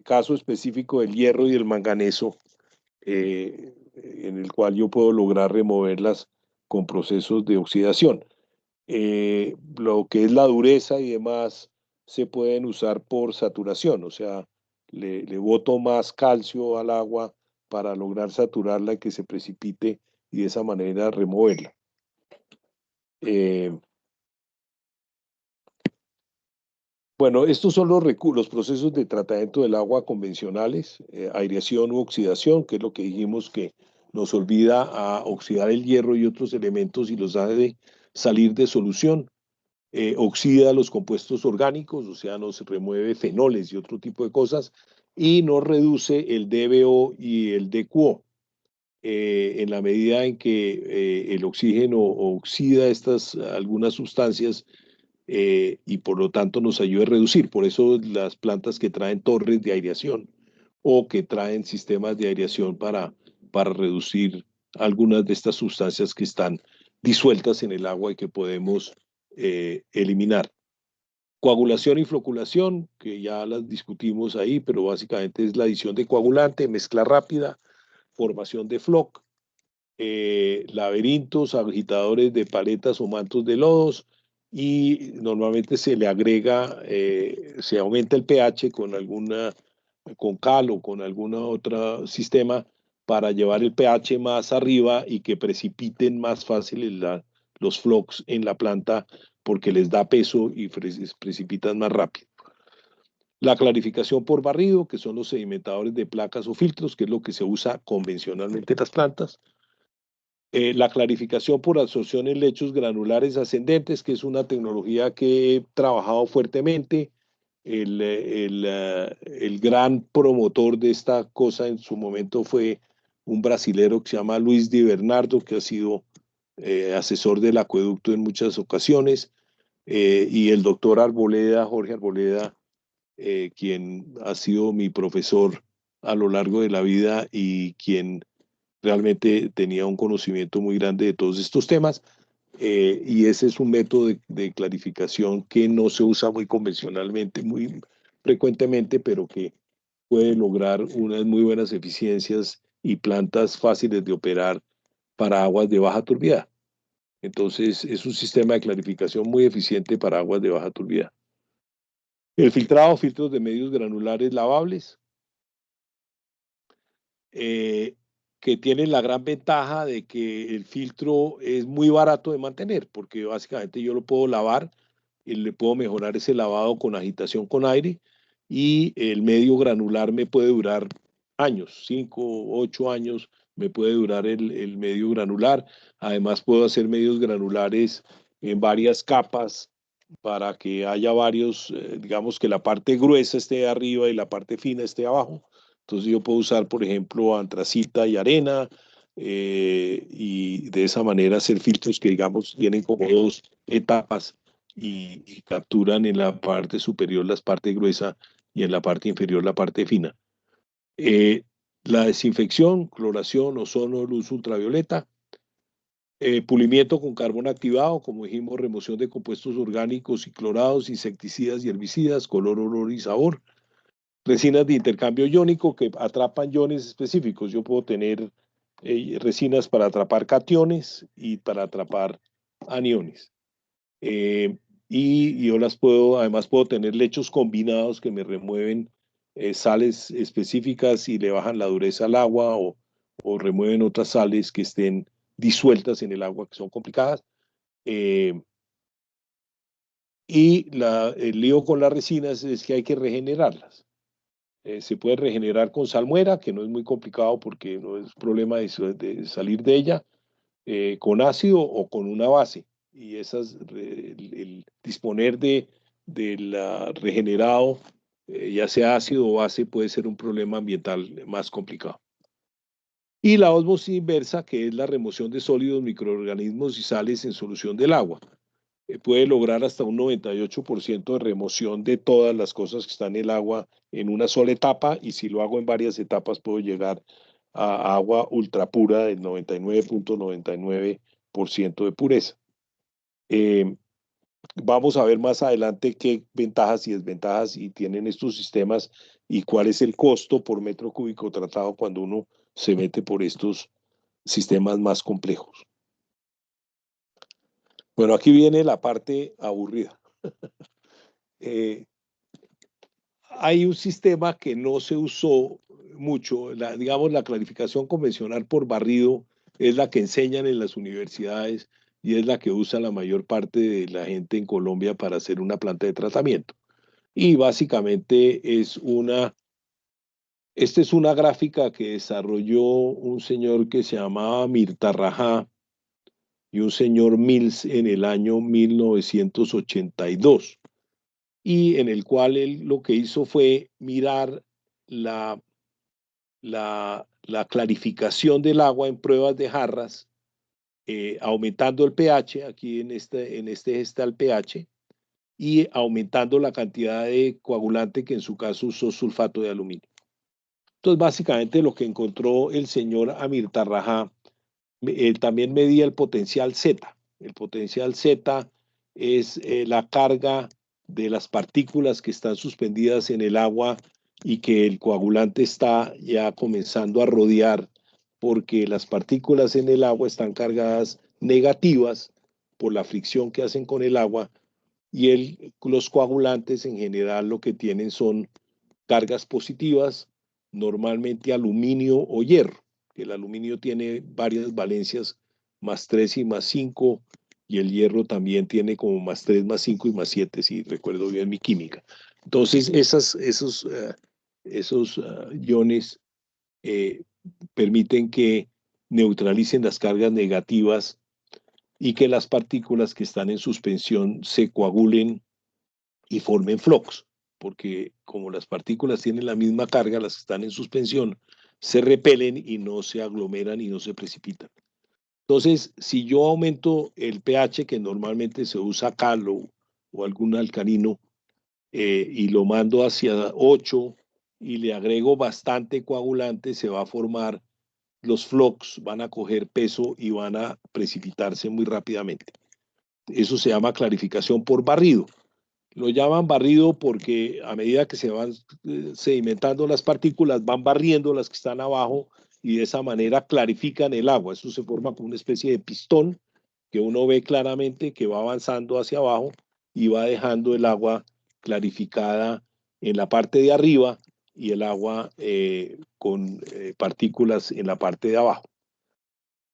Caso específico del hierro y el manganeso, en el cual yo puedo lograr removerlas con procesos de oxidación. Lo que es la dureza y demás se pueden usar por saturación, o sea, le boto más calcio al agua para lograr saturarla y que se precipite y de esa manera removerla. Bueno, estos son los procesos de tratamiento del agua convencionales, aireación u oxidación, que es lo que dijimos que nos olvida a oxidar el hierro y otros elementos y los hace salir de solución. Oxida los compuestos orgánicos, o sea, nos remueve fenoles y otro tipo de cosas, y nos reduce el DBO y el DQO. En la medida en que el oxígeno oxida algunas sustancias y por lo tanto nos ayuda a reducir. Por eso las plantas que traen torres de aireación o que traen sistemas de aireación para reducir algunas de estas sustancias que están disueltas en el agua y que podemos eliminar. Coagulación y floculación, que ya las discutimos ahí, pero básicamente es la adición de coagulante, mezcla rápida, formación de floc, laberintos, agitadores de paletas o mantos de lodos, y normalmente se le agrega, se aumenta el pH con cal o con algún otro sistema para llevar el pH más arriba y que precipiten más fácil los flocs en la planta porque les da peso y precipitan más rápido. La clarificación por barrido, que son los sedimentadores de placas o filtros, que es lo que se usa convencionalmente en las plantas. La clarificación por absorción en lechos granulares ascendentes, que es una tecnología que he trabajado fuertemente. El gran promotor de esta cosa en su momento fue un brasilero que se llama Luis Di Bernardo, que ha sido asesor del acueducto en muchas ocasiones, y el doctor Arboleda, Jorge Arboleda, quien ha sido mi profesor a lo largo de la vida y quien realmente tenía un conocimiento muy grande de todos estos temas, y ese es un método de clarificación que no se usa muy convencionalmente, muy frecuentemente, pero que puede lograr unas muy buenas eficiencias y plantas fáciles de operar para aguas de baja turbidez. Entonces, es un sistema de clarificación muy eficiente para aguas de baja turbidez. El filtrado, filtros de medios granulares lavables, que tienen la gran ventaja de que el filtro es muy barato de mantener, porque básicamente yo lo puedo lavar y le puedo mejorar ese lavado con agitación con aire, y el medio granular me puede durar años, 5, 8 años me puede durar el medio granular. Además puedo hacer medios granulares en varias capas para que haya varios, digamos que la parte gruesa esté arriba y la parte fina esté abajo. Entonces yo puedo usar, por ejemplo, antracita y arena, y de esa manera hacer filtros que, digamos, tienen como dos etapas y capturan en la parte superior la parte gruesa y en la parte inferior la parte fina. La desinfección, cloración, ozono, luz ultravioleta, pulimiento con carbón activado, como dijimos, remoción de compuestos orgánicos y clorados, insecticidas y herbicidas, color, olor y sabor. Resinas de intercambio iónico que atrapan iones específicos. Yo puedo tener resinas para atrapar cationes y para atrapar aniones. Y yo además puedo tener lechos combinados que me remueven sales específicas y le bajan la dureza al agua, o remueven otras sales que estén disueltas en el agua, que son complicadas. Y el lío con las resinas es que hay que regenerarlas. Se puede regenerar con salmuera, que no es muy complicado porque no es problema de salir de ella, con ácido o con una base. Y el disponer del regenerado, ya sea ácido o base, puede ser un problema ambiental más complicado. Y la ósmosis inversa, que es la remoción de sólidos, microorganismos y sales en solución del agua. Puede lograr hasta un 98% de remoción de todas las cosas que están en el agua en una sola etapa, y si lo hago en varias etapas puedo llegar a agua ultrapura del 99.99% de pureza. Vamos a ver más adelante qué ventajas y desventajas y tienen estos sistemas y cuál es el costo por metro cúbico tratado cuando uno se mete por estos sistemas más complejos. Bueno, aquí viene la parte aburrida. Hay un sistema que no se usó mucho, digamos, la clarificación convencional por barrido es la que enseñan en las universidades y es la que usa la mayor parte de la gente en Colombia para hacer una planta de tratamiento. Y básicamente esta es una gráfica que desarrolló un señor que se llamaba Mirta Rajá y un señor Mills en el año 1982. Y en el cual él lo que hizo fue mirar la clarificación del agua en pruebas de jarras, aumentando el pH, aquí en este está el pH, y aumentando la cantidad de coagulante, que en su caso usó sulfato de aluminio. Entonces, básicamente lo que encontró el señor Amir Tarraja También medía el potencial Z. El potencial Z es la carga de las partículas que están suspendidas en el agua y que el coagulante está ya comenzando a rodear, porque las partículas en el agua están cargadas negativas por la fricción que hacen con el agua, y los coagulantes en general lo que tienen son cargas positivas, normalmente aluminio o hierro. El aluminio tiene varias valencias, +3 y +5, y el hierro también tiene como +3, +5 y +7, si recuerdo bien mi química. Entonces, esos iones permiten que neutralicen las cargas negativas y que las partículas que están en suspensión se coagulen y formen flocos, porque como las partículas tienen la misma carga, las que están en suspensión se repelen y no se aglomeran y no se precipitan. Entonces, si yo aumento el pH, que normalmente se usa cal o algún alcalino, y lo mando hacia 8 y le agrego bastante coagulante, se va a formar los flocos, van a coger peso y van a precipitarse muy rápidamente. Eso se llama clarificación por barrido. Lo llaman barrido porque a medida que se van sedimentando las partículas, van barriendo las que están abajo y de esa manera clarifican el agua. Eso se forma como una especie de pistón que uno ve claramente que va avanzando hacia abajo y va dejando el agua clarificada en la parte de arriba y el agua con partículas en la parte de abajo.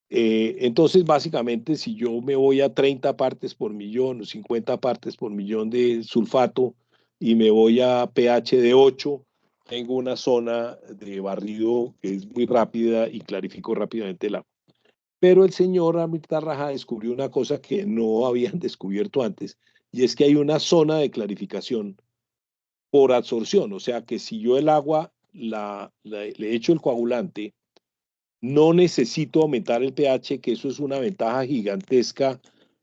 Entonces, básicamente, si yo me voy a 30 partes por millón o 50 partes por millón de sulfato y me voy a pH de 8, tengo una zona de barrido que es muy rápida y clarifico rápidamente el agua. Pero el señor Amritar Raja descubrió una cosa que no habían descubierto antes, y es que hay una zona de clarificación por absorción. O sea que si yo el agua le echo el coagulante, no necesito aumentar el pH, que eso es una ventaja gigantesca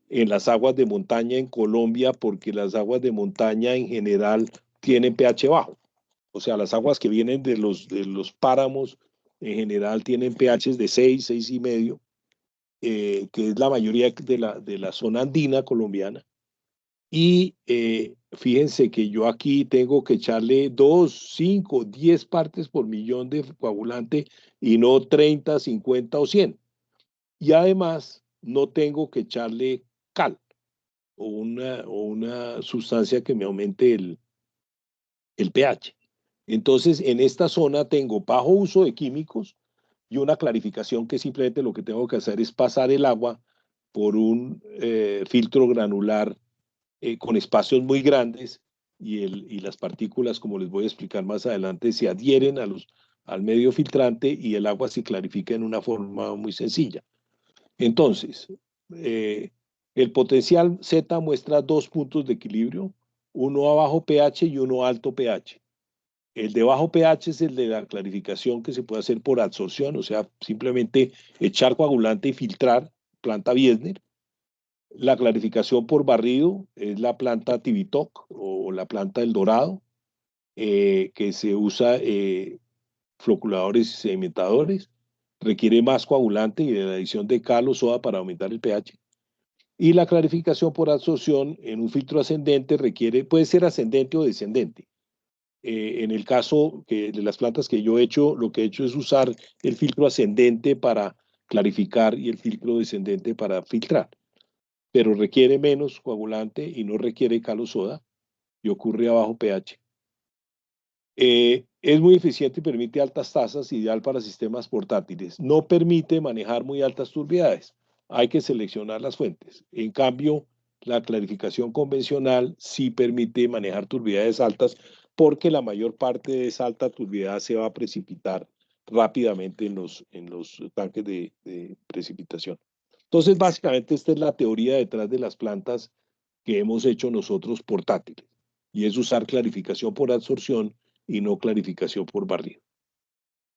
en las aguas de montaña en Colombia, porque las aguas de montaña en general tienen pH bajo. O sea, las aguas que vienen de los páramos en general tienen pHs de 6, 6,5, que es la mayoría de la zona andina colombiana. Y fíjense que yo aquí tengo que echarle 2, 5, 10 partes por millón de coagulante y no 30, 50 o 100. Y además no tengo que echarle cal o una sustancia que me aumente el pH. Entonces, en esta zona tengo bajo uso de químicos y una clarificación que simplemente lo que tengo que hacer es pasar el agua por un filtro granular con espacios muy grandes y las partículas, como les voy a explicar más adelante, se adhieren al medio filtrante y el agua se clarifica en una forma muy sencilla. Entonces, el potencial Z muestra 2 puntos de equilibrio, uno a bajo pH y uno a alto pH. El de bajo pH es el de la clarificación que se puede hacer por absorción, o sea, simplemente echar coagulante y filtrar, planta Biesner. La clarificación por barrido es la planta Tivitok o la planta El Dorado, que se usa floculadores y sedimentadores. Requiere más coagulante y de la adición de cal o soda para aumentar el pH. Y la clarificación por absorción en un filtro ascendente puede ser ascendente o descendente. En el caso de las plantas que yo he hecho, lo que he hecho es usar el filtro ascendente para clarificar y el filtro descendente para filtrar, pero requiere menos coagulante y no requiere cal o soda y ocurre a bajo pH. Es muy eficiente y permite altas tasas, ideal para sistemas portátiles. No permite manejar muy altas turbiedades. Hay que seleccionar las fuentes. En cambio, la clarificación convencional sí permite manejar turbiedades altas porque la mayor parte de esa alta turbiedad se va a precipitar rápidamente en los tanques de precipitación. Entonces, básicamente, esta es la teoría detrás de las plantas que hemos hecho nosotros portátiles, y es usar clarificación por absorción y no clarificación por barrido.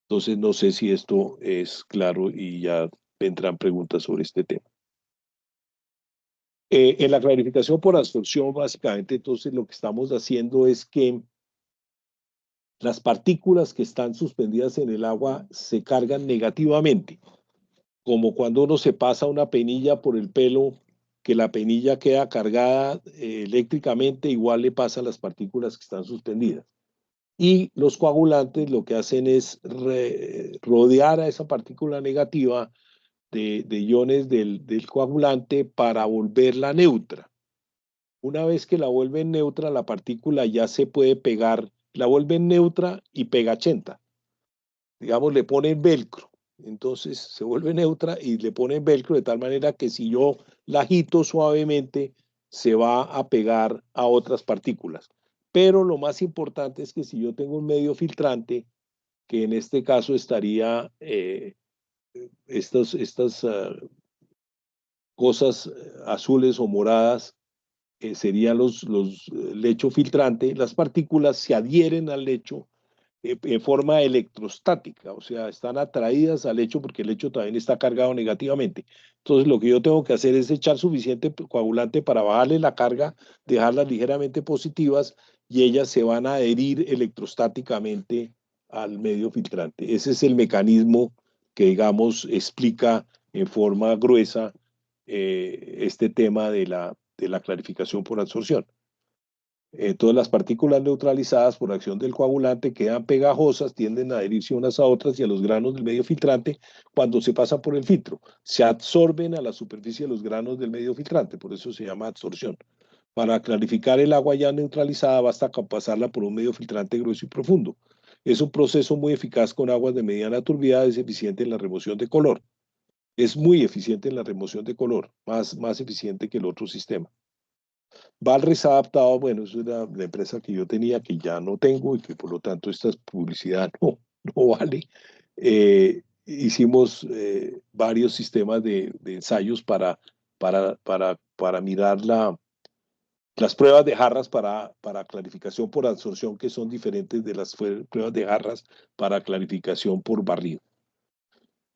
Entonces, no sé si esto es claro y ya vendrán preguntas sobre este tema. En la clarificación por absorción, básicamente, entonces lo que estamos haciendo es que las partículas que están suspendidas en el agua se cargan negativamente. como cuando uno se pasa una penilla por el pelo, que la penilla queda cargada eléctricamente, igual le pasa a las partículas que están suspendidas. Y los coagulantes lo que hacen es rodear a esa partícula negativa de iones del coagulante para volverla neutra. Una vez que la vuelven neutra, la partícula ya se puede pegar, la vuelven neutra y pegachenta. Digamos, le ponen velcro. Entonces se vuelve neutra y le ponen velcro de tal manera que si yo la agito suavemente, se va a pegar a otras partículas. Pero lo más importante es que si yo tengo un medio filtrante, que en este caso estaría estas cosas azules o moradas, serían los lecho filtrante, las partículas se adhieren al lecho en forma electrostática, o sea, están atraídas al lecho porque el lecho también está cargado negativamente. Entonces, lo que yo tengo que hacer es echar suficiente coagulante para bajarle la carga, dejarlas ligeramente positivas y ellas se van a adherir electrostáticamente al medio filtrante. Ese es el mecanismo que, digamos, explica en forma gruesa este tema de la clarificación por absorción. Todas las partículas neutralizadas por acción del coagulante quedan pegajosas, tienden a adherirse unas a otras y a los granos del medio filtrante cuando se pasan por el filtro. Se absorben a la superficie de los granos del medio filtrante, por eso se llama absorción. Para clarificar el agua ya neutralizada basta con pasarla por un medio filtrante grueso y profundo. Es un proceso muy eficaz con aguas de mediana turbidez, es eficiente en la remoción de color. Es muy eficiente en la remoción de color, más eficiente que el otro sistema. Valres adaptado, bueno, es la empresa que yo tenía, que ya no tengo y que por lo tanto esta publicidad no vale. Hicimos varios sistemas de ensayos para mirar las pruebas de jarras para clarificación por absorción, que son diferentes de las pruebas de jarras para clarificación por barrido.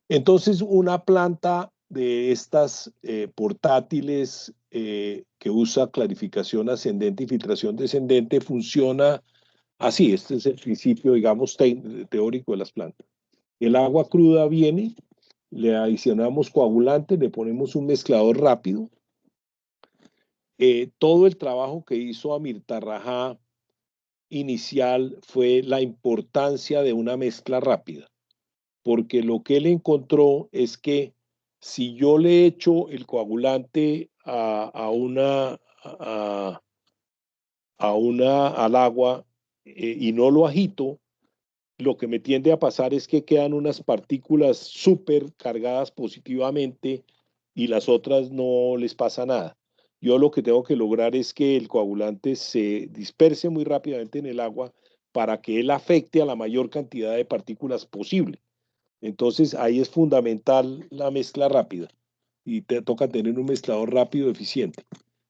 Entonces, una planta de estas portátiles que usa clarificación ascendente y filtración descendente funciona así. Este es el principio, digamos, teórico de las plantas. El agua cruda viene, le adicionamos coagulante, le ponemos un mezclador rápido. Todo el trabajo que hizo Amirta Rajá inicial fue la importancia de una mezcla rápida, porque lo que él encontró es que si yo le echo el coagulante al agua y no lo agito, lo que me tiende a pasar es que quedan unas partículas súper cargadas positivamente y las otras no les pasa nada. Yo lo que tengo que lograr es que el coagulante se disperse muy rápidamente en el agua para que él afecte a la mayor cantidad de partículas posible. Entonces ahí es fundamental la mezcla rápida y te toca tener un mezclador rápido eficiente.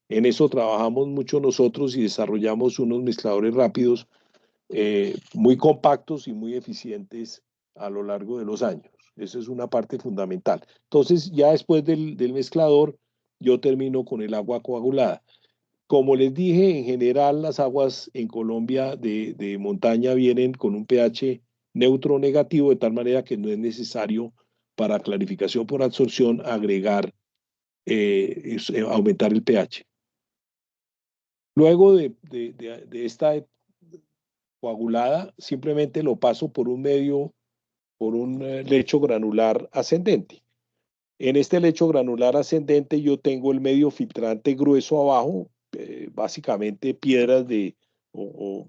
En eso trabajamos mucho nosotros y desarrollamos unos mezcladores rápidos muy compactos y muy eficientes a lo largo de los años. Esa es una parte fundamental. Entonces ya después del mezclador yo termino con el agua coagulada. Como les dije, en general las aguas en Colombia de montaña vienen con un pH neutro o negativo, de tal manera que no es necesario para clarificación por absorción agregar, aumentar el pH. Luego de esta coagulada, simplemente lo paso por un lecho granular ascendente. En este lecho granular ascendente yo tengo el medio filtrante grueso abajo, básicamente piedras o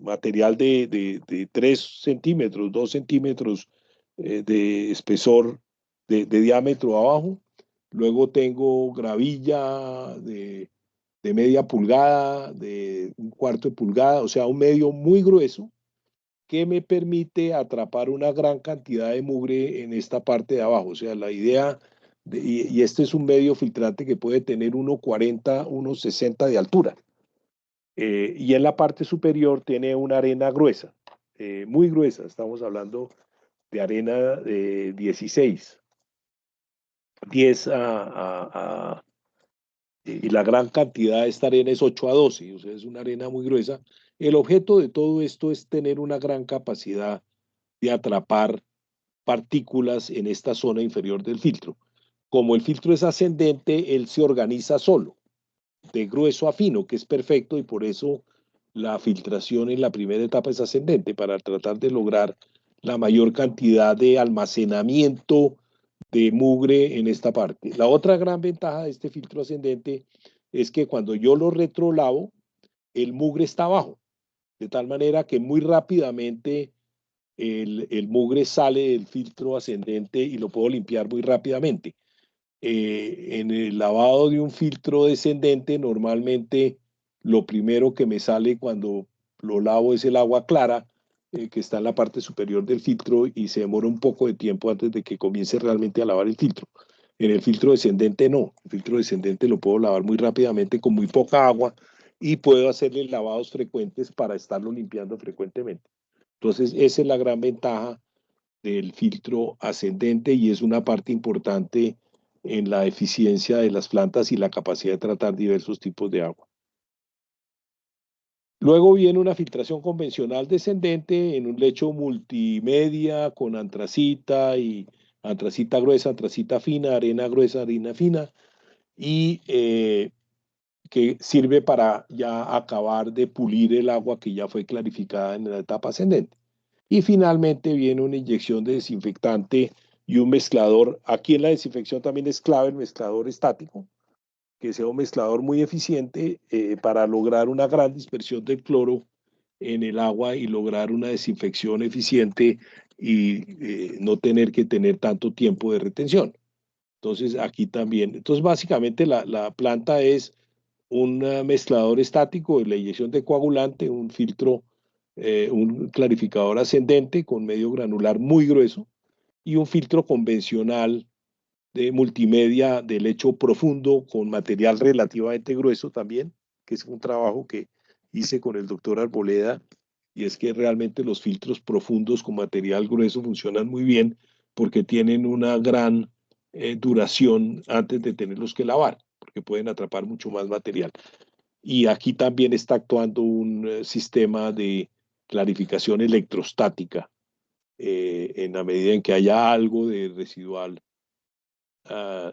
material de 3 centímetros, 2 centímetros de espesor de diámetro abajo. Luego tengo gravilla de media pulgada, de un cuarto de pulgada, o sea, un medio muy grueso que me permite atrapar una gran cantidad de mugre en esta parte de abajo. O sea, la idea, y este es un medio filtrante que puede tener 1,40, 1,60 de altura. Y en la parte superior tiene una arena gruesa, muy gruesa. Estamos hablando de arena de 16, 10 y la gran cantidad de esta arena es 8 a 12, o sea, es una arena muy gruesa. El objeto de todo esto es tener una gran capacidad de atrapar partículas en esta zona inferior del filtro. Como el filtro es ascendente, él se organiza solo, de grueso a fino, que es perfecto, y por eso la filtración en la primera etapa es ascendente, para tratar de lograr la mayor cantidad de almacenamiento de mugre en esta parte. La otra gran ventaja de este filtro ascendente es que cuando yo lo retrolavo, el mugre está abajo, de tal manera que muy rápidamente el mugre sale del filtro ascendente y lo puedo limpiar muy rápidamente. En el lavado de un filtro descendente, normalmente lo primero que me sale cuando lo lavo es el agua clara, que está en la parte superior del filtro, y se demora un poco de tiempo antes de que comience realmente a lavar el filtro. En el filtro descendente no, el filtro descendente lo puedo lavar muy rápidamente con muy poca agua y puedo hacerle lavados frecuentes para estarlo limpiando frecuentemente. Entonces, esa es la gran ventaja del filtro ascendente y es una parte importante en la eficiencia de las plantas y la capacidad de tratar diversos tipos de agua. Luego viene una filtración convencional descendente en un lecho multimedia con antracita y antracita gruesa, antracita fina, arena gruesa, arena fina, y que sirve para ya acabar de pulir el agua que ya fue clarificada en la etapa ascendente. Y finalmente viene una inyección de desinfectante y un mezclador. Aquí en la desinfección también es clave el mezclador estático, que sea un mezclador muy eficiente para lograr una gran dispersión del cloro en el agua y lograr una desinfección eficiente y no tener que tener tanto tiempo de retención. Entonces aquí también, entonces básicamente la planta es un mezclador estático, la inyección de coagulante, un filtro, un clarificador ascendente con medio granular muy grueso y un filtro convencional de multimedia de lecho profundo con material relativamente grueso también, que es un trabajo que hice con el doctor Arboleda, y es que realmente los filtros profundos con material grueso funcionan muy bien porque tienen una gran duración antes de tenerlos que lavar, porque pueden atrapar mucho más material. Y aquí también está actuando un sistema de clarificación electrostática en la medida en que haya algo de residual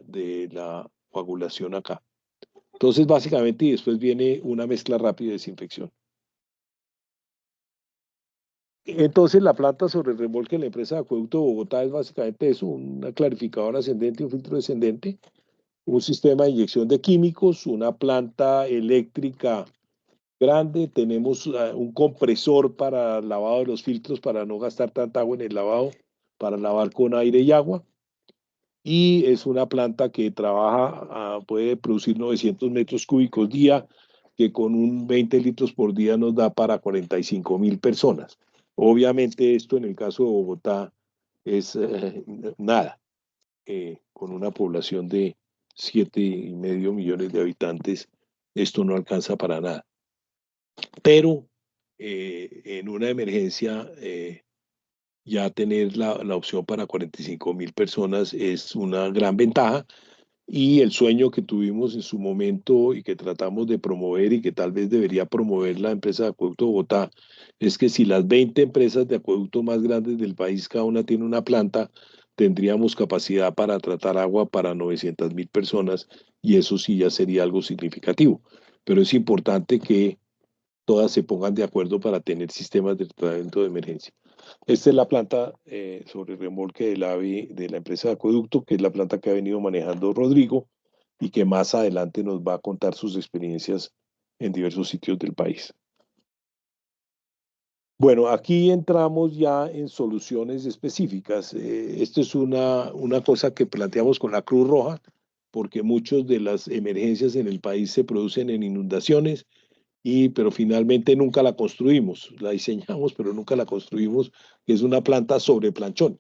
de la coagulación acá. Entonces, básicamente, y después viene una mezcla rápida de desinfección. Entonces, la planta sobre remolque de la empresa de Acueducto de Bogotá es básicamente eso, una clarificadora ascendente y un filtro descendente, un sistema de inyección de químicos, una planta eléctrica grande, tenemos un compresor para lavado de los filtros para no gastar tanta agua en el lavado, para lavar con aire y agua. Y es una planta que trabaja, puede producir 900 metros cúbicos día, que con un 20 litros por día nos da para 45.000 personas. Obviamente esto en el caso de Bogotá es nada, con una población de 7,5 millones de habitantes, esto no alcanza para nada. Pero en una emergencia ya tener la opción para 45.000 personas es una gran ventaja, y el sueño que tuvimos en su momento y que tratamos de promover y que tal vez debería promover la empresa de Acueducto Bogotá es que si las 20 empresas de acueducto más grandes del país, cada una tiene una planta, tendríamos capacidad para tratar agua para 900.000 personas, y eso sí ya sería algo significativo. Pero es importante que todas se pongan de acuerdo para tener sistemas de tratamiento de emergencia. Esta es la planta sobre remolque del AVE de la empresa de Acueducto, que es la planta que ha venido manejando Rodrigo y que más adelante nos va a contar sus experiencias en diversos sitios del país. Bueno, aquí entramos ya en soluciones específicas. Esto es una cosa que planteamos con la Cruz Roja, porque muchas de las emergencias en el país se producen en inundaciones, pero finalmente nunca la construimos. La diseñamos, pero nunca la construimos, que es una planta sobre planchón,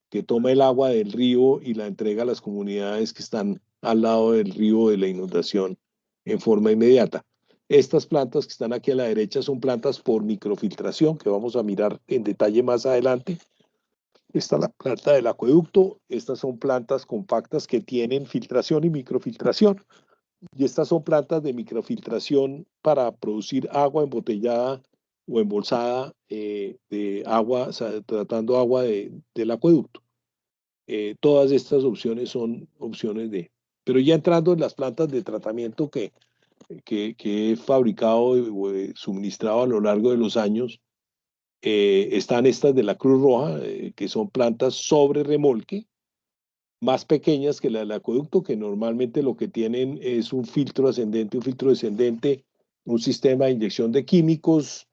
que toma el agua del río y la entrega a las comunidades que están al lado del río de la inundación en forma inmediata. Estas plantas que están aquí a la derecha son plantas por microfiltración, que vamos a mirar en detalle más adelante. Esta es la planta del acueducto. Estas son plantas compactas que tienen filtración y microfiltración. Y estas son plantas de microfiltración para producir agua embotellada o embolsada de agua, o sea, tratando agua del acueducto. Todas estas opciones son opciones de... Pero ya entrando en las plantas de tratamiento que he fabricado y suministrado a lo largo de los años, están estas de la Cruz Roja, que son plantas sobre remolque, más pequeñas que la del acueducto, que normalmente lo que tienen es un filtro ascendente, un filtro descendente, un sistema de inyección de químicos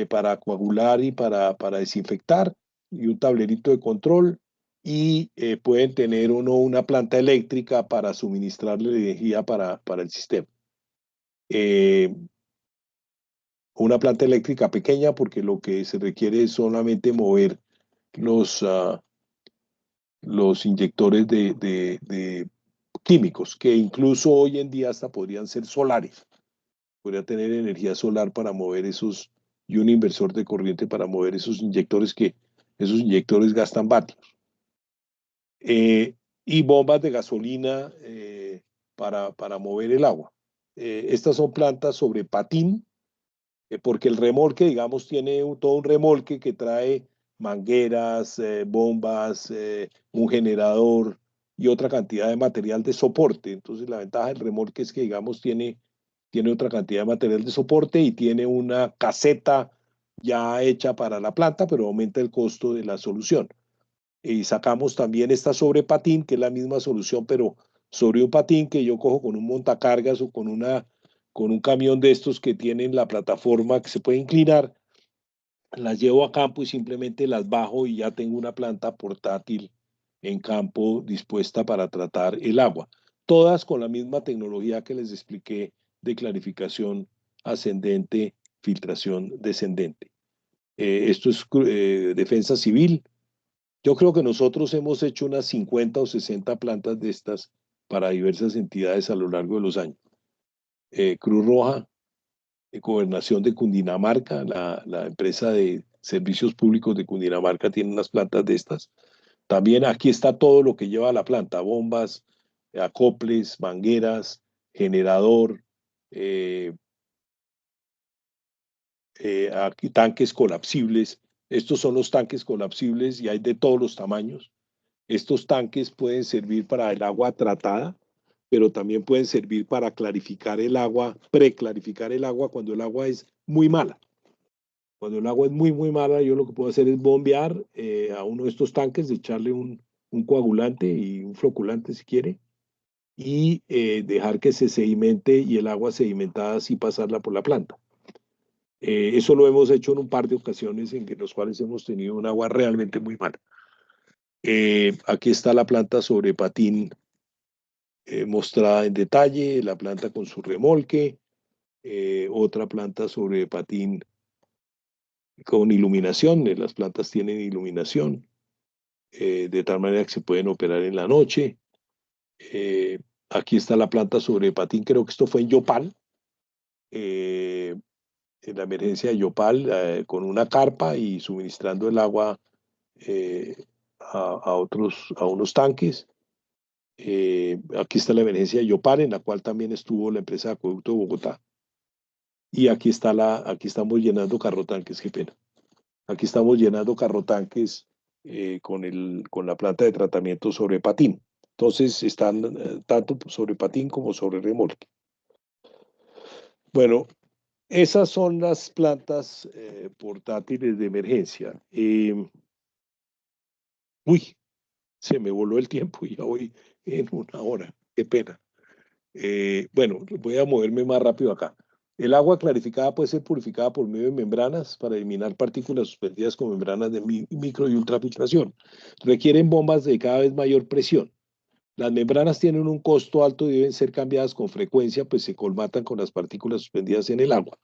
para coagular y para desinfectar, y un tablerito de control, y pueden tener una planta eléctrica para suministrarle energía para el sistema. Una planta eléctrica pequeña, porque lo que se requiere es solamente mover los inyectores de químicos, que incluso hoy en día hasta podrían ser solares. Podría tener energía solar para mover esos, y un inversor de corriente para mover esos inyectores, que esos inyectores gastan vatios. Y bombas de gasolina para mover el agua. Estas son plantas sobre patín, porque el remolque, digamos, tiene todo un remolque que trae mangueras, bombas, un generador y otra cantidad de material de soporte. Entonces, la ventaja del remolque es que, digamos, tiene otra cantidad de material de soporte y tiene una caseta ya hecha para la planta, pero aumenta el costo de la solución. Y sacamos también esta sobre patín, que es la misma solución, pero sobre un patín que yo cojo con un montacargas o con un camión de estos que tienen la plataforma que se puede inclinar, las llevo a campo y simplemente las bajo y ya tengo una planta portátil en campo dispuesta para tratar el agua. Todas con la misma tecnología que les expliqué de clarificación ascendente, filtración descendente. Esto es defensa civil. Yo creo que nosotros hemos hecho unas 50 o 60 plantas de estas para diversas entidades a lo largo de los años. Cruz Roja, Gobernación de Cundinamarca, la empresa de servicios públicos de Cundinamarca tiene unas plantas de estas. También aquí está todo lo que lleva la planta: bombas, acoples, mangueras, generador, aquí tanques colapsibles. Estos son los tanques colapsibles y hay de todos los tamaños. Estos tanques pueden servir para el agua tratada, pero también pueden servir para clarificar el agua, preclarificar el agua cuando el agua es muy mala. Cuando el agua es muy, muy mala, yo lo que puedo hacer es bombear a uno de estos tanques, echarle un coagulante y un floculante si quiere, y dejar que se sedimente, y el agua sedimentada así pasarla por la planta. Eso lo hemos hecho en un par de ocasiones en los cuales hemos tenido un agua realmente muy mala. Aquí está la planta sobre patín mostrada en detalle, la planta con su remolque, otra planta sobre patín con iluminación. Las plantas tienen iluminación, de tal manera que se pueden operar en la noche. Aquí está la planta sobre patín, creo que esto fue en Yopal, en la emergencia de Yopal, con una carpa y suministrando el agua a unos tanques. Aquí está la emergencia de Yopal, en la cual también estuvo la empresa de Acueducto de Bogotá. Y aquí estamos llenando carrotanques, qué pena. Aquí estamos llenando carrotanques con la planta de tratamiento sobre patín. Entonces están tanto sobre patín como sobre remolque. Bueno, esas son las plantas portátiles de emergencia. Uy, se me voló el tiempo y ya voy en una hora. Qué pena. Bueno, voy a moverme más rápido acá. El agua clarificada puede ser purificada por medio de membranas para eliminar partículas suspendidas con membranas de micro y ultrafiltración. Requieren bombas de cada vez mayor presión. Las membranas tienen un costo alto y deben ser cambiadas con frecuencia, pues se colmatan con las partículas suspendidas en el agua.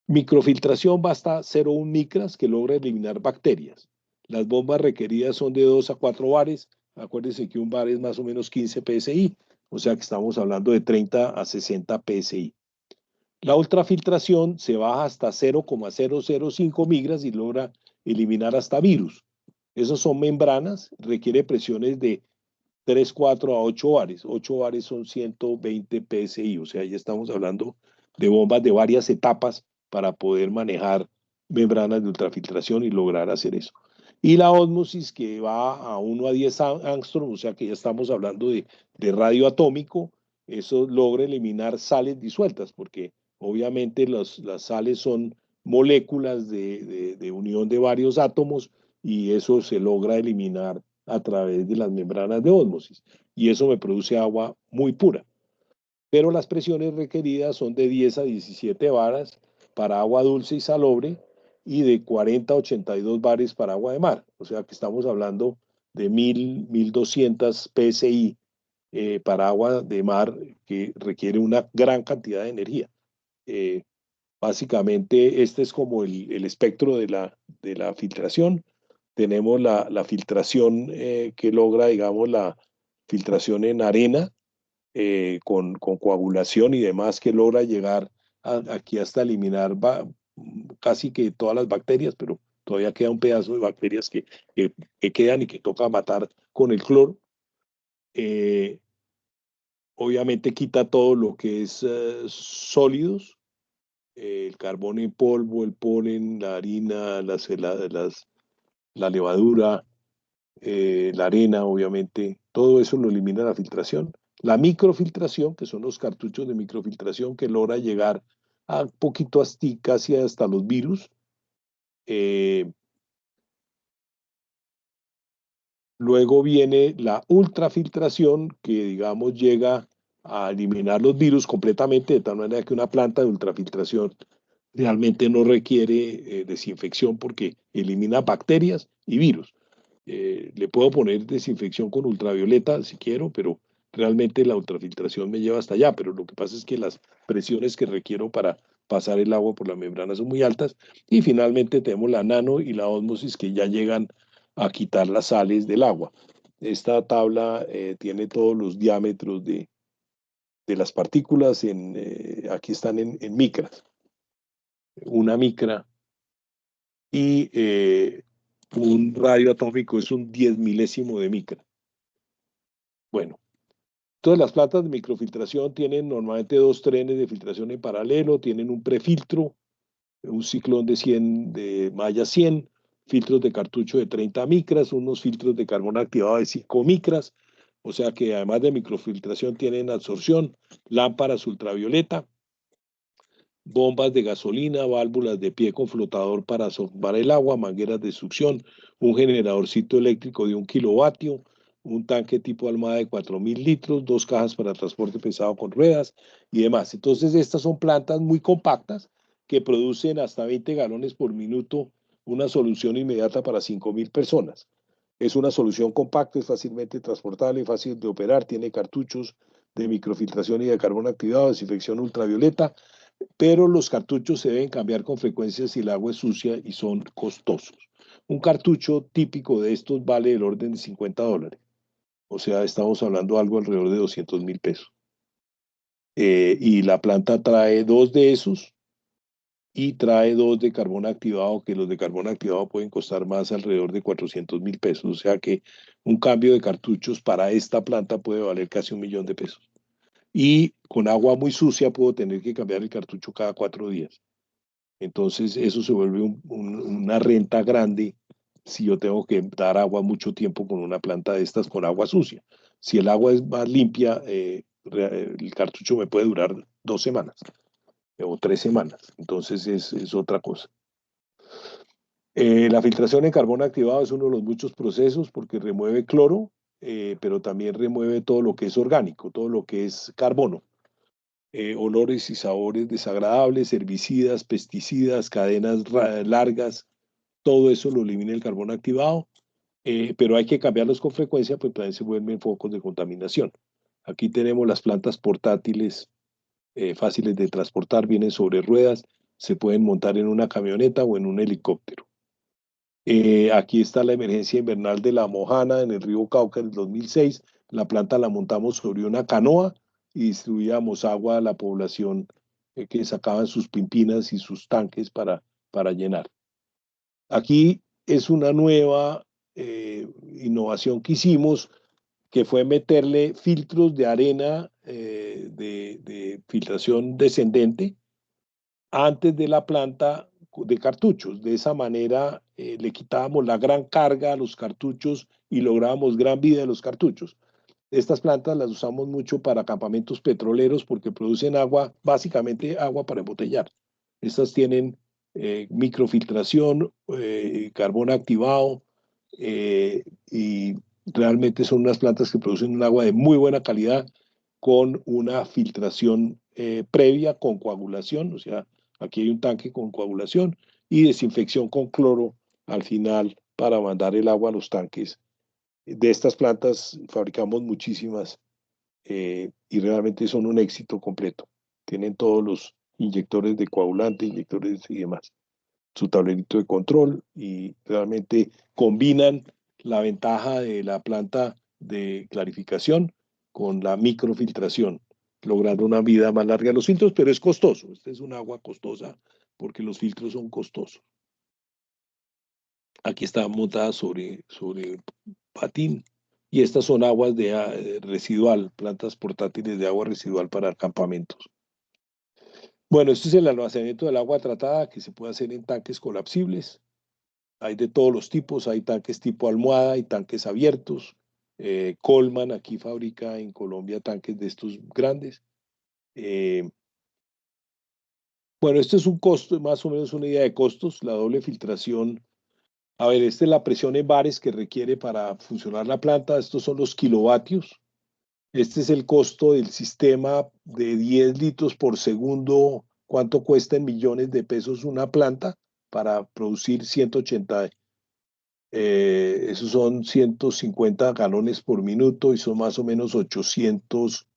Microfiltración basta 0,1 micras, que logra eliminar bacterias. Las bombas requeridas son de 2 a 4 bares. Acuérdense que un bar es más o menos 15 psi, o sea que estamos hablando de 30 a 60 psi. La ultrafiltración se baja hasta 0,005 micras y logra eliminar hasta virus. Esas son membranas, requiere presiones de 3, 4 a 8 bares. 8 bares son 120 psi, o sea, ya estamos hablando de bombas de varias etapas para poder manejar membranas de ultrafiltración y lograr hacer eso. y la ósmosis que va a 1 a 10 angstrom, o sea que ya estamos hablando de radio atómico. Eso logra eliminar sales disueltas, porque obviamente las sales son moléculas de unión de varios átomos, y eso se logra eliminar a través de las membranas de ósmosis, y eso me produce agua muy pura. Pero las presiones requeridas son de 10 a 17 bares para agua dulce y salobre, y de 40 a 82 bares para agua de mar. O sea que estamos hablando de 1200 psi para agua de mar, que requiere una gran cantidad de energía. Básicamente, este es como el espectro de la filtración. Tenemos la filtración que logra, digamos, la filtración en arena, con coagulación y demás, que logra llegar aquí hasta eliminar casi que todas las bacterias, pero todavía queda un pedazo de bacterias que quedan y que toca matar con el cloro. Obviamente quita todo lo que es sólidos, el carbón en polvo, el polen, la harina, la levadura, la arena, obviamente, todo eso lo elimina la filtración. La microfiltración, que son los cartuchos de microfiltración, que logra llegar a poquito casi hasta los virus. Luego viene la ultrafiltración, que digamos llega a eliminar los virus completamente, de tal manera que una planta de ultrafiltración realmente no requiere desinfección, porque elimina bacterias y virus. Le puedo poner desinfección con ultravioleta si quiero, pero realmente la ultrafiltración me lleva hasta allá. Pero lo que pasa es que las presiones que requiero para pasar el agua por la membrana son muy altas. Y finalmente tenemos la nano y la ósmosis, que ya llegan a quitar las sales del agua. Esta tabla tiene todos los diámetros de las partículas. Aquí están en micras. Una micra y un radio atómico es un 10 milésimo de micra. Bueno, todas las plantas de microfiltración tienen normalmente 2 trenes de filtración en paralelo, tienen un prefiltro, un ciclón de malla 100, filtros de cartucho de 30 micras, unos filtros de carbón activado de 5 micras, o sea que además de microfiltración tienen absorción, lámparas ultravioleta, bombas de gasolina, válvulas de pie con flotador para absorber el agua, mangueras de succión, un generadorcito eléctrico de 1 kilovatio, un tanque tipo Almada de 4.000 litros, 2 cajas para transporte pesado con ruedas y demás. Entonces, estas son plantas muy compactas que producen hasta 20 galones por minuto, una solución inmediata para 5.000 personas. Es una solución compacta, es fácilmente transportable, fácil de operar, tiene cartuchos de microfiltración y de carbón activado, desinfección ultravioleta, pero los cartuchos se deben cambiar con frecuencia si el agua es sucia y son costosos. Un cartucho típico de estos vale el orden de $50. O sea, estamos hablando de algo alrededor de 200.000 pesos. Y la planta trae 2 de esos y trae 2 de carbón activado, que los de carbón activado pueden costar más, alrededor de 400.000 pesos. O sea que un cambio de cartuchos para esta planta puede valer casi $1 millón. Y con agua muy sucia puedo tener que cambiar el cartucho cada 4 días. Entonces eso se vuelve una renta grande si yo tengo que dar agua mucho tiempo con una planta de estas con agua sucia. Si el agua es más limpia, el cartucho me puede durar 2 semanas o 3 semanas. Entonces es otra cosa. La filtración en carbón activado es uno de los muchos procesos, porque remueve cloro, pero también remueve todo lo que es orgánico, todo lo que es carbono. Olores y sabores desagradables, herbicidas, pesticidas, cadenas largas, todo eso lo elimina el carbón activado, pero hay que cambiarlos con frecuencia, pues también se vuelven focos de contaminación. Aquí tenemos las plantas portátiles, fáciles de transportar, vienen sobre ruedas, se pueden montar en una camioneta o en un helicóptero. Aquí está la emergencia invernal de La Mojana en el río Cauca en el 2006. La planta la montamos sobre una canoa y distribuíamos agua a la población, que sacaban sus pimpinas y sus tanques para llenar. Aquí es una nueva innovación que hicimos, que fue meterle filtros de arena de filtración descendente antes de la planta de cartuchos. De esa manera le quitábamos la gran carga a los cartuchos y lográbamos gran vida de los cartuchos. Estas plantas las usamos mucho para campamentos petroleros porque producen agua, básicamente agua para embotellar. Estas tienen microfiltración, carbón activado, y realmente son unas plantas que producen un agua de muy buena calidad con una filtración previa con coagulación, o sea, aquí hay un tanque con coagulación y desinfección con cloro al final para mandar el agua a los tanques. De estas plantas fabricamos muchísimas y realmente son un éxito completo. Tienen todos los inyectores de coagulante, inyectores y demás. Su tablerito de control y realmente combinan la ventaja de la planta de clarificación con la microfiltración, logrando una vida más larga de los filtros, pero es costoso. Esta es un agua costosa porque los filtros son costosos. Aquí está montada sobre patín y estas son aguas de residual, plantas portátiles de agua residual para campamentos. Bueno, este es el almacenamiento del agua tratada que se puede hacer en tanques colapsibles. Hay de todos los tipos, hay tanques tipo almohada, hay tanques abiertos. Coleman aquí fabrica en Colombia tanques de estos grandes. Bueno, este es un costo, más o menos una idea de costos, la doble filtración. A ver, esta es la presión en bares que requiere para funcionar la planta. Estos son los kilovatios. Este es el costo del sistema de 10 litros por segundo. ¿Cuánto cuesta en millones de pesos una planta para producir 180? Esos son 150 galones por minuto y son más o menos 800,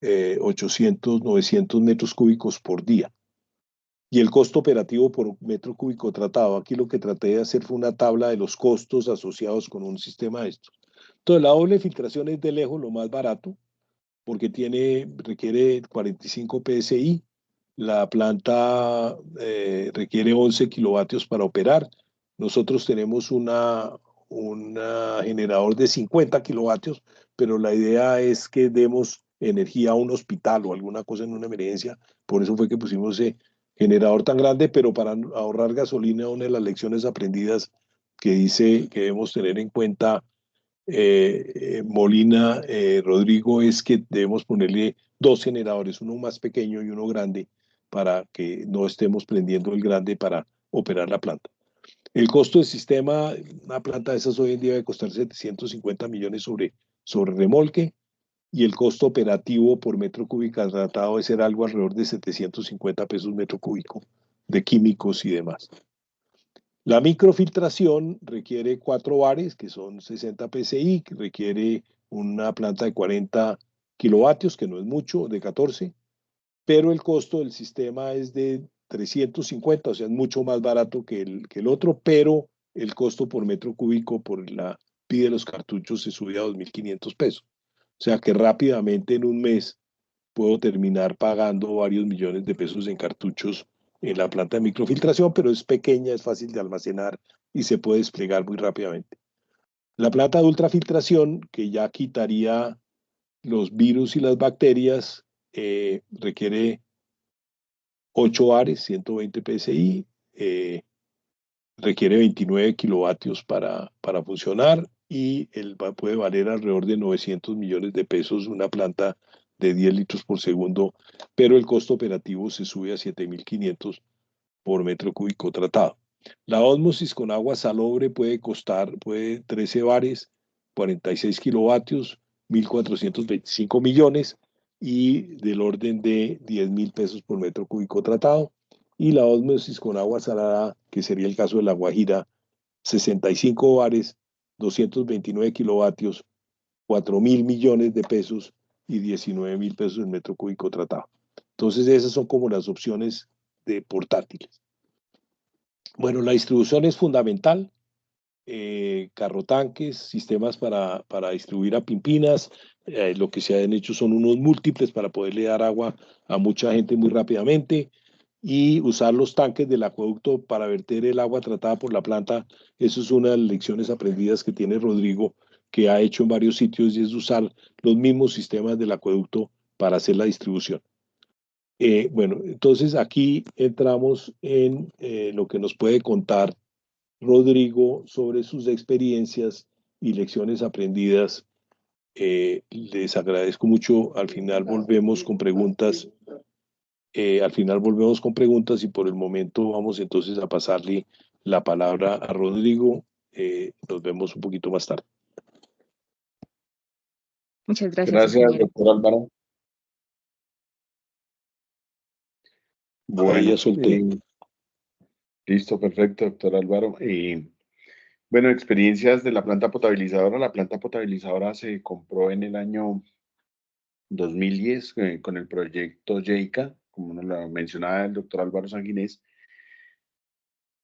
900 metros cúbicos por día. Y el costo operativo por metro cúbico tratado. Aquí lo que traté de hacer fue una tabla de los costos asociados con un sistema de estos. Entonces, la doble filtración es de lejos lo más barato porque requiere 45 PSI. La planta requiere 11 kilovatios para operar. Nosotros tenemos un generador de 50 kilovatios, pero la idea es que demos energía a un hospital o alguna cosa en una emergencia. Por eso fue que pusimos ese generador tan grande, pero para ahorrar gasolina, una de las lecciones aprendidas que dice que debemos tener en cuenta Molina, Rodrigo, es que debemos ponerle dos generadores, uno más pequeño y uno grande, para que no estemos prendiendo el grande para operar la planta. El costo del sistema, una planta de esas hoy en día debe costar 750 millones sobre remolque, y el costo operativo por metro cúbico tratado debe ser algo alrededor de 750 pesos metro cúbico de químicos y demás. La microfiltración requiere 4 bares, que son 60 PSI, que requiere una planta de 40 kilovatios, que no es mucho, de 14, pero el costo del sistema es de 350, o sea, es mucho más barato que el otro, pero el costo por metro cúbico por la PI de los cartuchos se sube a 2.500 pesos. O sea que rápidamente en un mes puedo terminar pagando varios millones de pesos en cartuchos en la planta de microfiltración, pero es pequeña, es fácil de almacenar y se puede desplegar muy rápidamente. La planta de ultrafiltración, que ya quitaría los virus y las bacterias, requiere 8 bares, 120 PSI, requiere 29 kilovatios para funcionar y puede valer alrededor de 900 millones de pesos una planta de 10 litros por segundo, pero el costo operativo se sube a 7.500 por metro cúbico tratado. La ósmosis con agua salobre puede 13 bares, 46 kilovatios, 1.425 millones y del orden de 10.000 pesos por metro cúbico tratado. Y la ósmosis con agua salada, que sería el caso de La Guajira, 65 bares, 229 kilovatios, 4.000 millones de pesos y 19.000 pesos en metro cúbico tratado. Entonces esas son como las opciones de portátiles. Bueno, la distribución es fundamental. Carrotanques, sistemas para distribuir a pimpinas. Lo que se han hecho son unos múltiples para poderle dar agua a mucha gente muy rápidamente y usar los tanques del acueducto para verter el agua tratada por la planta. Eso es una de las lecciones aprendidas que tiene Rodrigo, que ha hecho en varios sitios, y es usar los mismos sistemas del acueducto para hacer la distribución. Bueno, entonces aquí entramos en lo que nos puede contar Rodrigo sobre sus experiencias y lecciones aprendidas. Les agradezco mucho. Al final volvemos con preguntas. Y por el momento vamos entonces a pasarle la palabra a Rodrigo. Nos vemos un poquito más tarde. Muchas gracias, Gracias, ingeniero. doctor Álvaro. Ahí Bueno, ya solté. listo, perfecto, doctor Álvaro. Bueno, experiencias de la planta potabilizadora. La planta potabilizadora se compró en el año 2010 con el proyecto JICA, como nos lo mencionaba el doctor Álvaro Sanguinés.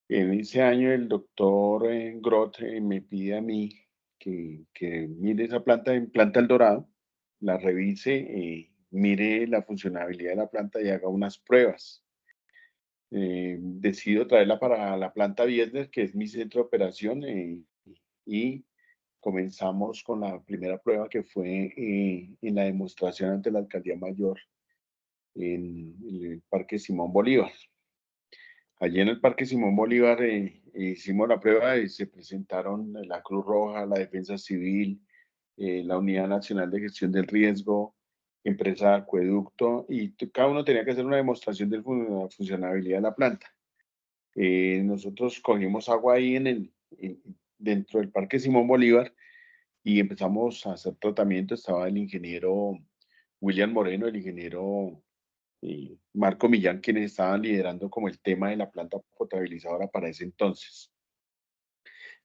En ese año el doctor Groth me pide a mí que mire esa planta en Planta El Dorado, la revise, mire la funcionabilidad de la planta y haga unas pruebas. Decido traerla para la planta Viesner, que es mi centro de operación, y comenzamos con la primera prueba que fue en la demostración ante la Alcaldía Mayor en el Parque Simón Bolívar. Allí en el Parque Simón Bolívar hicimos la prueba y se presentaron la Cruz Roja, la Defensa Civil, la Unidad Nacional de Gestión del Riesgo, empresa de acueducto, y cada uno tenía que hacer una demostración de la funcionabilidad de la planta. Nosotros cogimos agua ahí dentro del Parque Simón Bolívar y empezamos a hacer tratamiento. Estaba el ingeniero William Moreno, el ingeniero Marco Millán, quienes estaban liderando como el tema de la planta potabilizadora para ese entonces.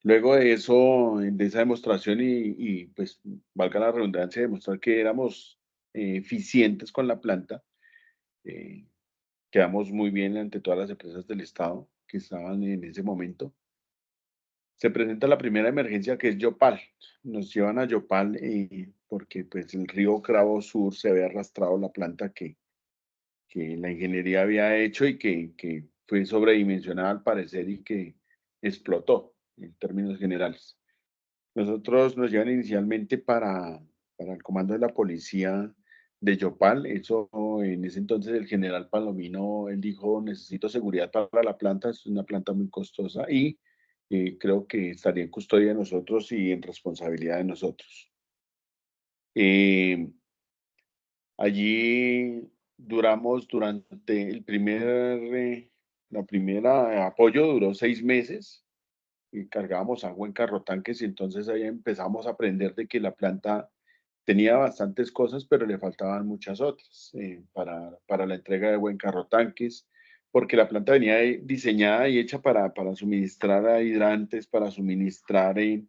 Luego de eso, de esa demostración y pues valga la redundancia, demostrar que éramos eficientes con la planta, quedamos muy bien ante todas las empresas del Estado que estaban en ese momento. Se presenta la primera emergencia, que es Yopal. Nos llevan a Yopal porque pues el río Cravo Sur se había arrastrado la planta que la ingeniería había hecho y que fue sobredimensionada al parecer y que explotó en términos generales. Nosotros nos llevan inicialmente para el comando de la policía de Yopal. Eso en ese entonces el general Palomino, él dijo, necesito seguridad para la planta, es una planta muy costosa y creo que estaría en custodia de nosotros y en responsabilidad de nosotros. Allí duramos durante la primera apoyo duró 6 meses y cargábamos agua en carrotanques y entonces ahí empezamos a aprender de que la planta tenía bastantes cosas, pero le faltaban muchas otras para la entrega de agua en carrotanques, porque la planta venía diseñada y hecha para suministrar a hidrantes, para suministrar en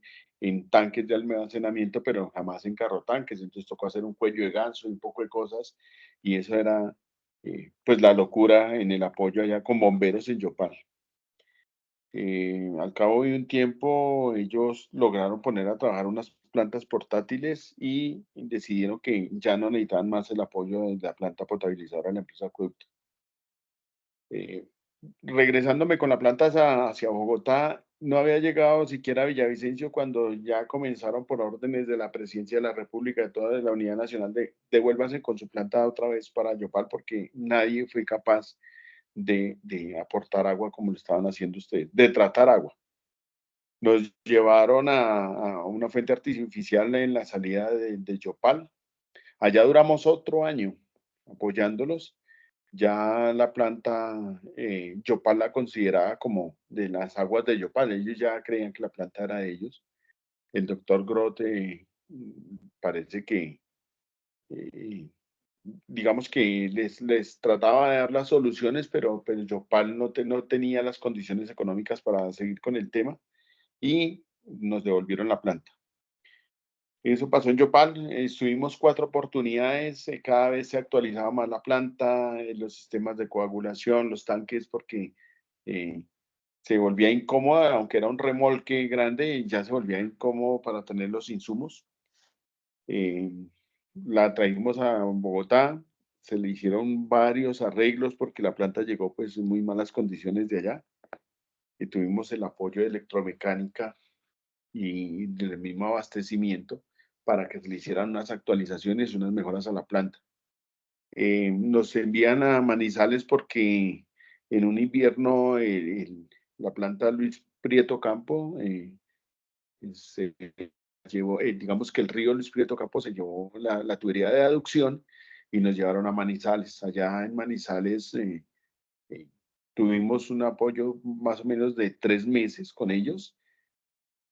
tanques de almacenamiento, pero jamás en carrotanques. Entonces tocó hacer un cuello de ganso y un poco de cosas, y eso era pues la locura en el apoyo allá con bomberos en Yopal. Al cabo de un tiempo, ellos lograron poner a trabajar unas plantas portátiles y decidieron que ya no necesitaban más el apoyo de la planta potabilizadora de la empresa Acueducto. Regresándome con la planta hacia Bogotá, no había llegado siquiera a Villavicencio cuando ya comenzaron por órdenes de la Presidencia de la República, de toda la Unidad Nacional, de devuélvanse con su planta otra vez para Yopal porque nadie fue capaz de aportar agua como lo estaban haciendo ustedes, de tratar agua. Nos llevaron a una fuente artificial en la salida de Yopal. Allá duramos otro año apoyándolos. Ya la planta Yopal la consideraba como de las aguas de Yopal. Ellos ya creían que la planta era de ellos. El doctor Groth parece que, digamos que les trataba de dar las soluciones, pero Yopal no tenía las condiciones económicas para seguir con el tema y nos devolvieron la planta. Eso pasó en Yopal, estuvimos 4 oportunidades, cada vez se actualizaba más la planta, los sistemas de coagulación, los tanques, porque se volvía incómoda, aunque era un remolque grande, ya se volvía incómodo para tener los insumos. La trajimos a Bogotá, se le hicieron varios arreglos porque la planta llegó pues en muy malas condiciones de allá y tuvimos el apoyo de electromecánica y del mismo abastecimiento para que se le hicieran unas actualizaciones, unas mejoras a la planta. Nos envían a Manizales porque en un invierno la planta Luis Prieto Campo, se llevó, digamos que el río Luis Prieto Campo se llevó la tubería de aducción y nos llevaron a Manizales. Allá en Manizales tuvimos un apoyo más o menos de 3 meses con ellos.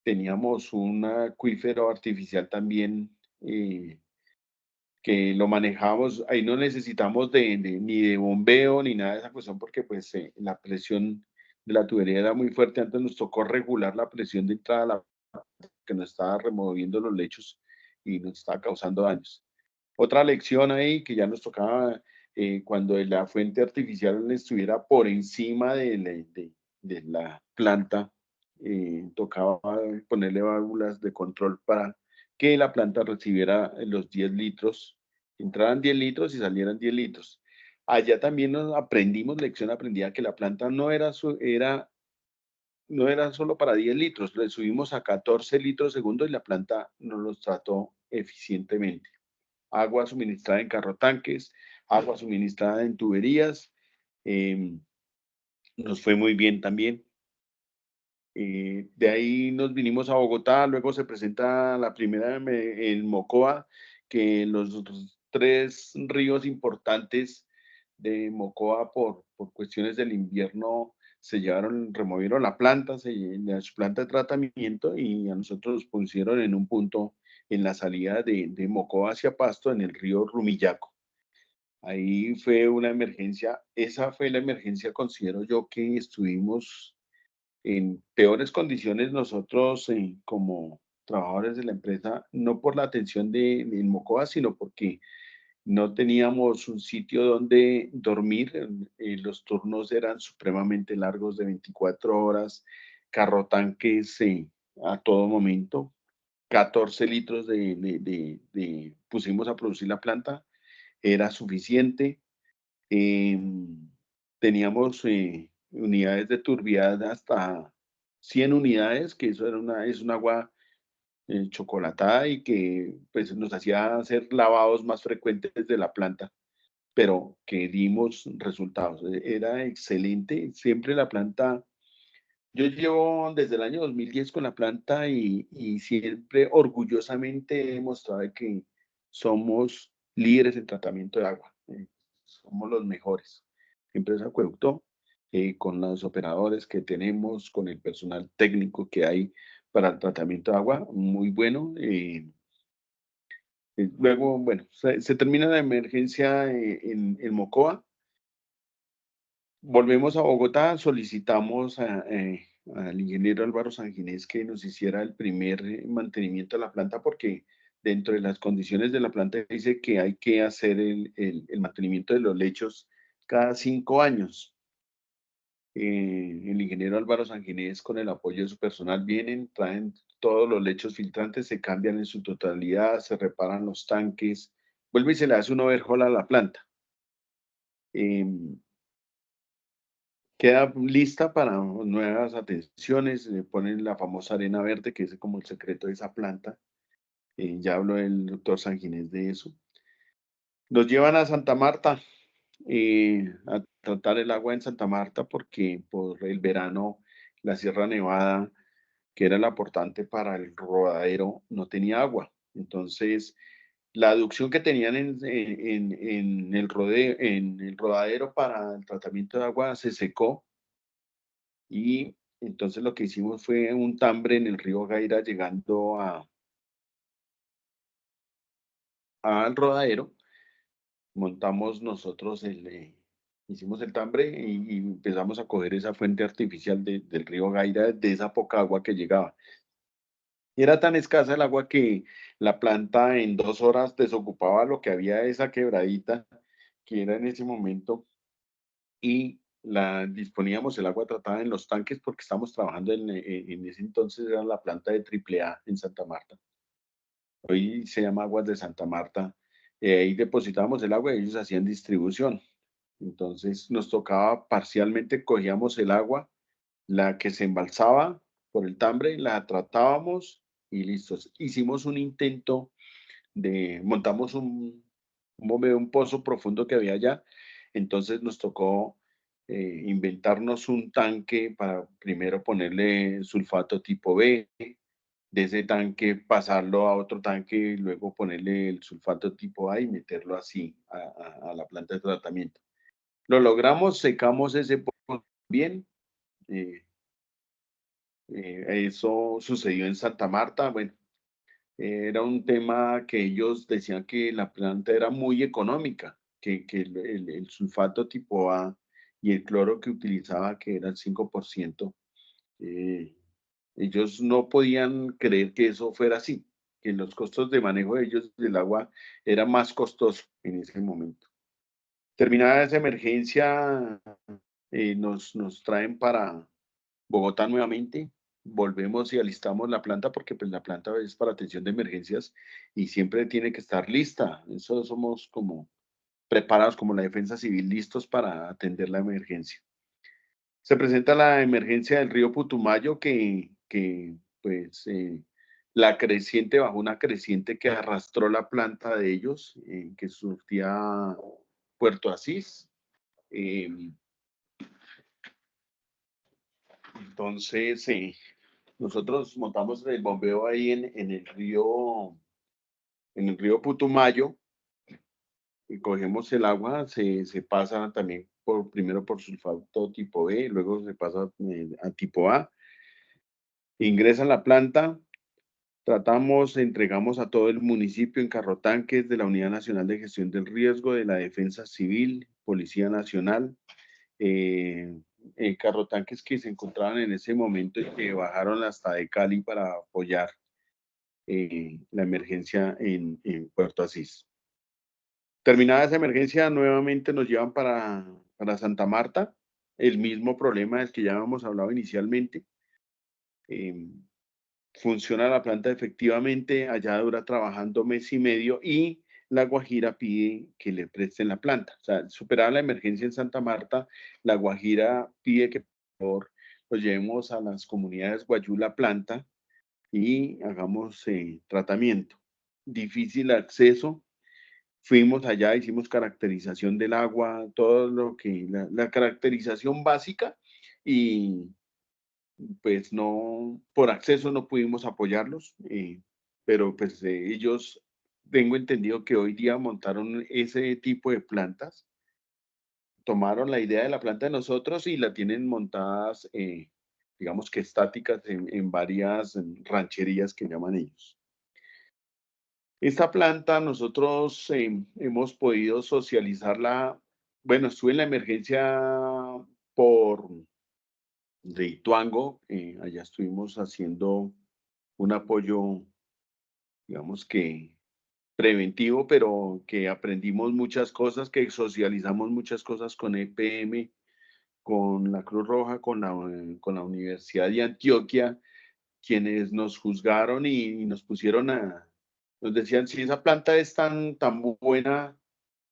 Teníamos un acuífero artificial también que lo manejamos, ahí no necesitamos ni de bombeo ni nada de esa cuestión porque pues la presión de la tubería era muy fuerte, antes nos tocó regular la presión de entrada a la que nos estaba removiendo los lechos y nos estaba causando daños. Otra lección ahí que ya nos tocaba cuando la fuente artificial estuviera por encima de la planta, tocaba ponerle válvulas de control para que la planta recibiera los 10 litros, entraran 10 litros y salieran 10 litros. Allá también nos aprendimos, lección aprendida, que la planta no era solo para 10 litros, le subimos a 14 litros segundo y la planta nos los trató eficientemente. Agua suministrada en carrotanques, agua suministrada en tuberías, nos fue muy bien también. De ahí nos vinimos a Bogotá, luego se presenta la primera en Mocoa, que los 3 ríos importantes de Mocoa por cuestiones del invierno removieron la planta, su planta de tratamiento y a nosotros nos pusieron en un punto en la salida de Mocoa hacia Pasto en el río Rumillaco. Ahí fue una emergencia, esa fue la emergencia, considero yo, que estuvimos en peores condiciones nosotros como trabajadores de la empresa, no por la atención de Mocoa, sino porque no teníamos un sitio donde dormir. Los turnos eran supremamente largos de 24 horas, carrotanques a todo momento. 14 litros pusimos a producir la planta, era suficiente. Teníamos unidades de turbiedad hasta 100 unidades, que eso es un agua chocolatada y que pues, nos hacía hacer lavados más frecuentes de la planta, pero que dimos resultados. Era excelente. Siempre la planta, yo llevo desde el año 2010 con la planta y siempre orgullosamente he demostrado que somos líderes en tratamiento de agua. Somos los mejores. Empresa Acueducto, con los operadores que tenemos, con el personal técnico que hay para el tratamiento de agua, muy bueno. Luego, bueno, se termina la emergencia en Mocoa. Volvemos a Bogotá, solicitamos al ingeniero Álvaro Sanginés que nos hiciera el primer mantenimiento de la planta porque dentro de las condiciones de la planta dice que hay que hacer el mantenimiento de los lechos cada 5 años. El ingeniero Álvaro Sanginés, con el apoyo de su personal, vienen, traen todos los lechos filtrantes, se cambian en su totalidad, se reparan los tanques, vuelve y se le hace un overhaul a la planta. Queda lista para nuevas atenciones, le ponen la famosa arena verde, que es como el secreto de esa planta. Ya habló el doctor Sanginés de eso. Nos llevan a Santa Marta a tratar el agua en Santa Marta porque por el verano la Sierra Nevada, que era el aportante para el rodadero, no tenía agua. Entonces, la aducción que tenían en el rodadero para el tratamiento de agua se secó y entonces lo que hicimos fue un tambre en el río Gaira llegando al rodadero. Montamos nosotros hicimos el tambre y empezamos a coger esa fuente artificial del río Gaira, de esa poca agua que llegaba. Y era tan escasa el agua que la planta en 2 horas desocupaba lo que había de esa quebradita que era en ese momento y disponíamos el agua tratada en los tanques porque estamos trabajando en ese entonces era la planta de AAA en Santa Marta. Hoy se llama Aguas de Santa Marta. Ahí depositábamos el agua y ellos hacían distribución. Entonces nos tocaba parcialmente, cogíamos el agua, la que se embalsaba por el tambre, la tratábamos y listos. Hicimos un intento montamos un pozo profundo que había allá, entonces nos tocó inventarnos un tanque para primero ponerle sulfato tipo B, de ese tanque pasarlo a otro tanque y luego ponerle el sulfato tipo A y meterlo así a la planta de tratamiento. Lo logramos, secamos ese pozo bien. Eso sucedió en Santa Marta. Bueno, era un tema que ellos decían que la planta era muy económica, que el sulfato tipo A y el cloro que utilizaba, que era el 5%, eh, ellos no podían creer que eso fuera así, que los costos de manejo de ellos del agua era más costoso en ese momento. Terminada esa emergencia, nos traen para Bogotá nuevamente. Volvemos y alistamos la planta porque pues, la planta es para atención de emergencias y siempre tiene que estar lista. Eso somos como preparados como la defensa civil, listos para atender la emergencia. Se presenta la emergencia del río Putumayo que pues la creciente, bajo una creciente que arrastró la planta de ellos, que surtía Puerto Asís. Entonces, nosotros montamos el bombeo ahí en el río Putumayo y cogemos el agua, se pasa también primero por sulfato tipo B, luego se pasa a tipo A, ingresa a la planta, tratamos, entregamos a todo el municipio en carrotanques de la Unidad Nacional de Gestión del Riesgo, de la Defensa Civil, Policía Nacional, carrotanques que se encontraban en ese momento y que bajaron hasta de Cali para apoyar la emergencia en Puerto Asís. Terminada esa emergencia, nuevamente nos llevan para Santa Marta, el mismo problema del que ya habíamos hablado inicialmente. Funciona la planta efectivamente, allá dura trabajando mes y medio y La Guajira pide que le presten la planta. O sea, superada la emergencia en Santa Marta, La Guajira pide que por favor lo llevemos a las comunidades Guayú la planta y hagamos tratamiento. Difícil acceso. Fuimos allá, hicimos caracterización del agua, todo lo que, la caracterización básica y pues no, por acceso no pudimos apoyarlos, pero pues ellos, tengo entendido que hoy día montaron ese tipo de plantas, tomaron la idea de la planta de nosotros y la tienen montadas, digamos que estáticas en varias rancherías que llaman ellos. Esta planta nosotros hemos podido socializarla, bueno, estuve en la emergencia por de Ituango, allá estuvimos haciendo un apoyo, digamos que preventivo, pero que aprendimos muchas cosas, que socializamos muchas cosas con EPM, con la Cruz Roja, con la Universidad de Antioquia, quienes nos juzgaron y nos pusieron nos decían, si esa planta es tan buena,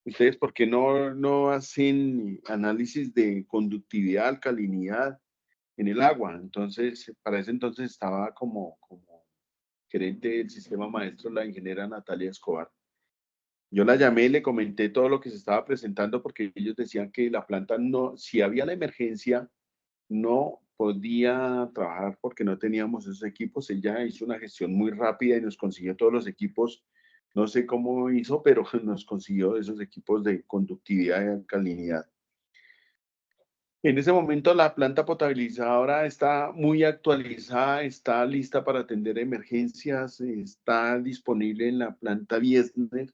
ustedes, ¿por qué no hacen análisis de conductividad, alcalinidad en el agua? Entonces, para ese entonces estaba como gerente del sistema maestro la ingeniera Natalia Escobar. Yo la llamé y le comenté todo lo que se estaba presentando porque ellos decían que la planta no, si había la emergencia, no podía trabajar porque no teníamos esos equipos. Ella hizo una gestión muy rápida y nos consiguió todos los equipos. No sé cómo hizo, pero nos consiguió esos equipos de conductividad y alcalinidad. En ese momento la planta potabilizadora está muy actualizada, está lista para atender emergencias, está disponible en la planta Biesner,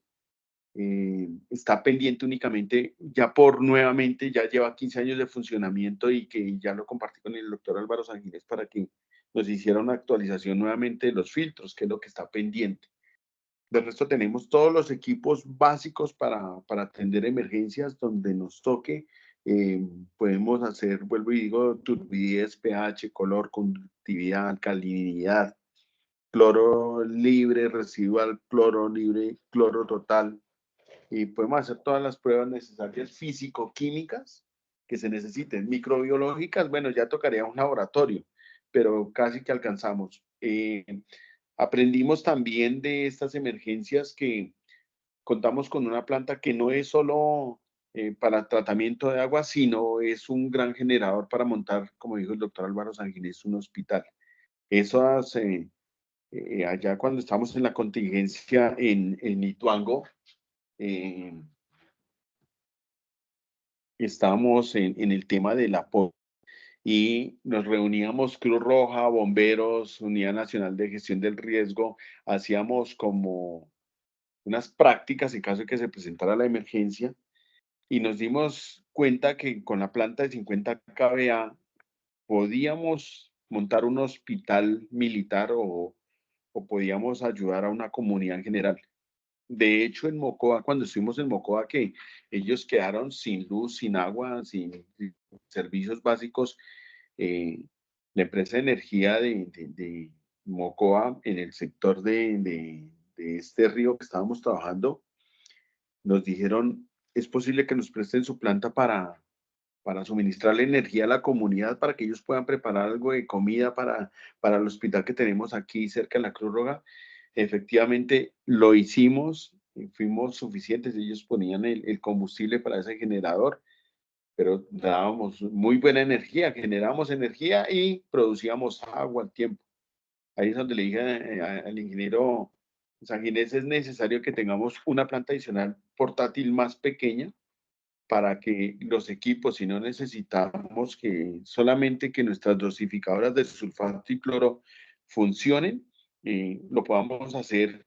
está pendiente únicamente, ya por nuevamente, ya lleva 15 años de funcionamiento y que ya lo compartí con el doctor Álvaro Sanguínez para que nos hiciera una actualización nuevamente de los filtros, que es lo que está pendiente. De resto tenemos todos los equipos básicos para atender emergencias donde nos toque. Podemos hacer, vuelvo y digo, turbidez, pH, color, conductividad, alcalinidad, cloro libre, residual, cloro libre, cloro total. Y podemos hacer todas las pruebas necesarias físico-químicas que se necesiten. Microbiológicas, bueno, ya tocaría un laboratorio, pero casi que alcanzamos. Aprendimos también de estas emergencias que contamos con una planta que no es solo para tratamiento de agua, sino es un gran generador para montar, como dijo el doctor Álvaro Sanginés, un hospital. Eso hace, allá cuando estamos en la contingencia en Ituango, estábamos en el tema del apoyo y nos reuníamos Cruz Roja, bomberos, Unidad Nacional de Gestión del Riesgo, hacíamos como unas prácticas en caso de que se presentara la emergencia y nos dimos cuenta que con la planta de 50 kVA podíamos montar un hospital militar o podíamos ayudar a una comunidad en general. De hecho, en Mocoa, cuando estuvimos en Mocoa, que ellos quedaron sin luz, sin agua, sin servicios básicos, la empresa de energía de Mocoa, en el sector de este río que estábamos trabajando, nos dijeron, es posible que nos presten su planta para suministrarle energía a la comunidad, para que ellos puedan preparar algo de comida para el hospital que tenemos aquí cerca de la Cruz Roja. Efectivamente, lo hicimos, fuimos suficientes, ellos ponían el combustible para ese generador, pero dábamos muy buena energía, generábamos energía y producíamos agua al tiempo. Ahí es donde le dije al ingeniero Sanginés, es necesario que tengamos una planta adicional portátil más pequeña para que los equipos, si no necesitamos que solamente que nuestras dosificadoras de sulfato y cloro funcionen, lo podamos hacer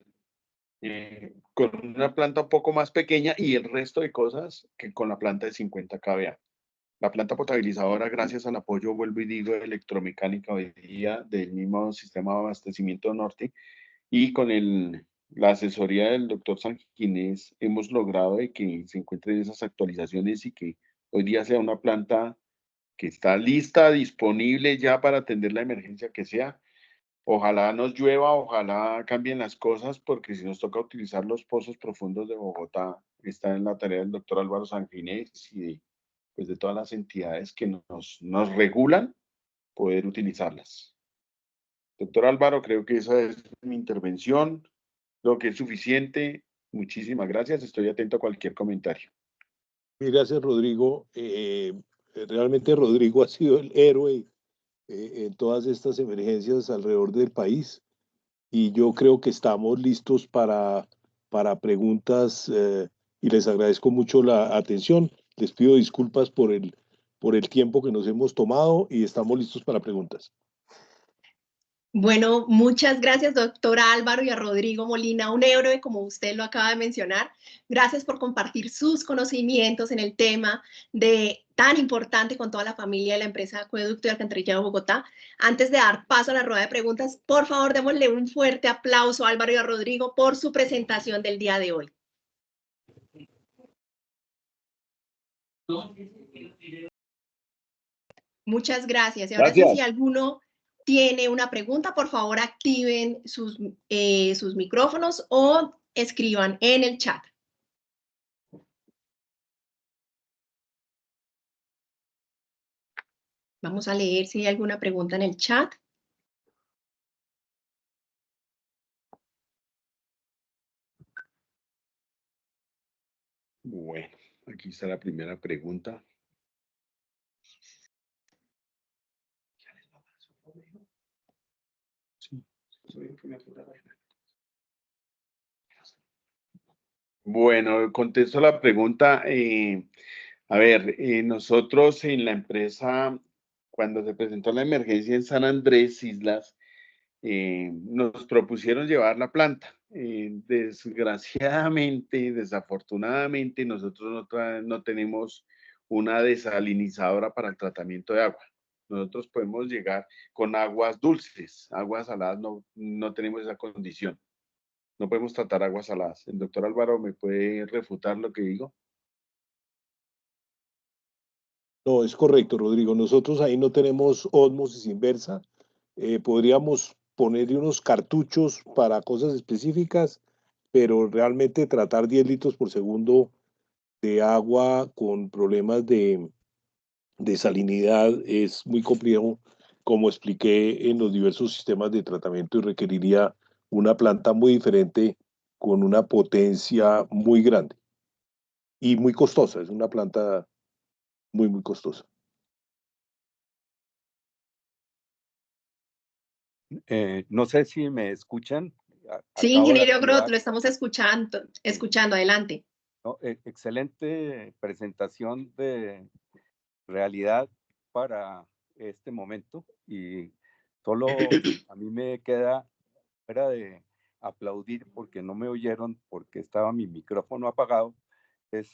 con una planta un poco más pequeña y el resto de cosas que con la planta de 50 kVA. La planta potabilizadora, gracias al apoyo, vuelvo y digo, de electromecánica hoy día del mismo sistema de abastecimiento norte y con la asesoría del doctor Sanginés hemos logrado de que se encuentren esas actualizaciones y que hoy día sea una planta que está lista, disponible ya para atender la emergencia que sea. Ojalá nos llueva, ojalá cambien las cosas, porque si nos toca utilizar los pozos profundos de Bogotá, está en la tarea del doctor Álvaro Sanginés y pues de todas las entidades que nos regulan, poder utilizarlas. Doctor Álvaro, creo que esa es mi intervención. Creo que es suficiente. Muchísimas gracias. Estoy atento a cualquier comentario. Gracias, Rodrigo. Realmente Rodrigo ha sido el héroe en todas estas emergencias alrededor del país y yo creo que estamos listos para preguntas y les agradezco mucho la atención. Les pido disculpas por el tiempo que nos hemos tomado y estamos listos para preguntas. Bueno, muchas gracias, doctor Álvaro, y a Rodrigo Molina, un héroe, como usted lo acaba de mencionar. Gracias por compartir sus conocimientos en el tema tan importante con toda la familia de la empresa Acueducto y Alcantarillado de Bogotá. Antes de dar paso a la rueda de preguntas, por favor, démosle un fuerte aplauso a Álvaro y a Rodrigo por su presentación del día de hoy. Muchas gracias. Y ahora sí, si alguno tiene una pregunta, por favor activen sus micrófonos o escriban en el chat. Vamos a leer si hay alguna pregunta en el chat. Bueno, aquí está la primera pregunta. Bueno, contesto la pregunta. A ver, nosotros en la empresa, cuando se presentó la emergencia en San Andrés, Islas, nos propusieron llevar la planta. Desgraciadamente, desafortunadamente, nosotros no tenemos una desalinizadora para el tratamiento de agua. Nosotros podemos llegar con aguas dulces, aguas saladas no tenemos esa condición. No podemos tratar aguas saladas. ¿El doctor Álvaro me puede refutar lo que digo? No, es correcto, Rodrigo. Nosotros ahí no tenemos ósmosis inversa. Podríamos ponerle unos cartuchos para cosas específicas, pero realmente tratar 10 litros por segundo de agua con problemas de salinidad es muy complejo, como expliqué en los diversos sistemas de tratamiento, y requeriría una planta muy diferente con una potencia muy grande. y muy costosa, es una planta muy, muy costosa. No sé si me escuchan. Sí, Acabo de ingeniero Groth, activar. lo estamos escuchando, adelante. No, excelente presentación de realidad para este momento, y solo a mí me queda fuera de aplaudir porque no me oyeron porque estaba mi micrófono apagado, es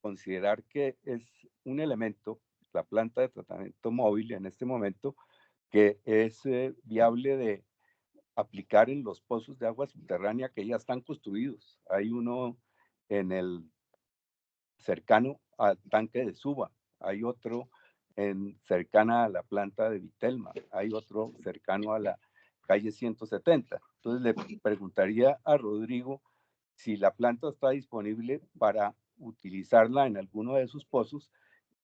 considerar que es un elemento, la planta de tratamiento móvil en este momento, que es viable de aplicar en los pozos de agua subterránea que ya están construidos. Hay uno en el cercano al tanque de Suba, hay otro cercana a la planta de Vitelma, hay otro cercano a la calle 170. Entonces le preguntaría a Rodrigo si la planta está disponible para utilizarla en alguno de sus pozos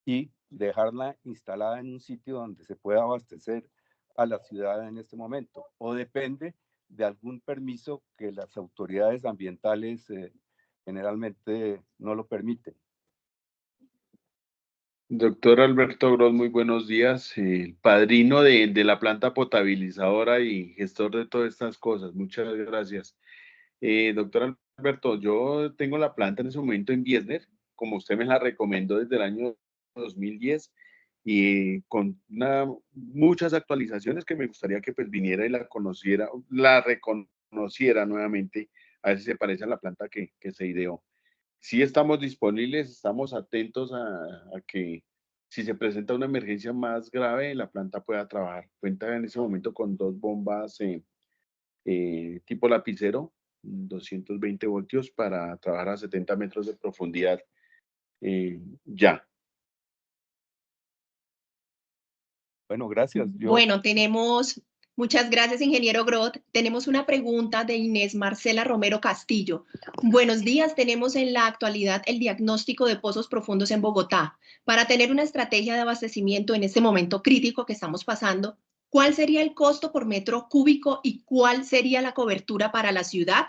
y dejarla instalada en un sitio donde se pueda abastecer a la ciudad en este momento, o depende de algún permiso que las autoridades ambientales generalmente no lo permiten. Doctor Alberto Groth, muy buenos días. El padrino de la planta potabilizadora y gestor de todas estas cosas. Muchas gracias. Doctor Alberto, yo tengo la planta en ese momento en Biesner, como usted me la recomendó desde el año 2010, y con muchas actualizaciones que me gustaría que pues viniera y la conociera, la reconociera nuevamente, a ver si se parece a la planta que se ideó. Sí estamos disponibles, estamos atentos a que si se presenta una emergencia más grave, la planta pueda trabajar. Cuenta en ese momento con 2 bombas tipo lapicero, 220 voltios para trabajar a 70 metros de profundidad ya. Bueno, gracias. Bueno, muchas gracias, ingeniero Groth. Tenemos una pregunta de Inés Marcela Romero Castillo. Buenos días, tenemos en la actualidad el diagnóstico de pozos profundos en Bogotá. Para tener una estrategia de abastecimiento en este momento crítico que estamos pasando, ¿cuál sería el costo por metro cúbico y cuál sería la cobertura para la ciudad?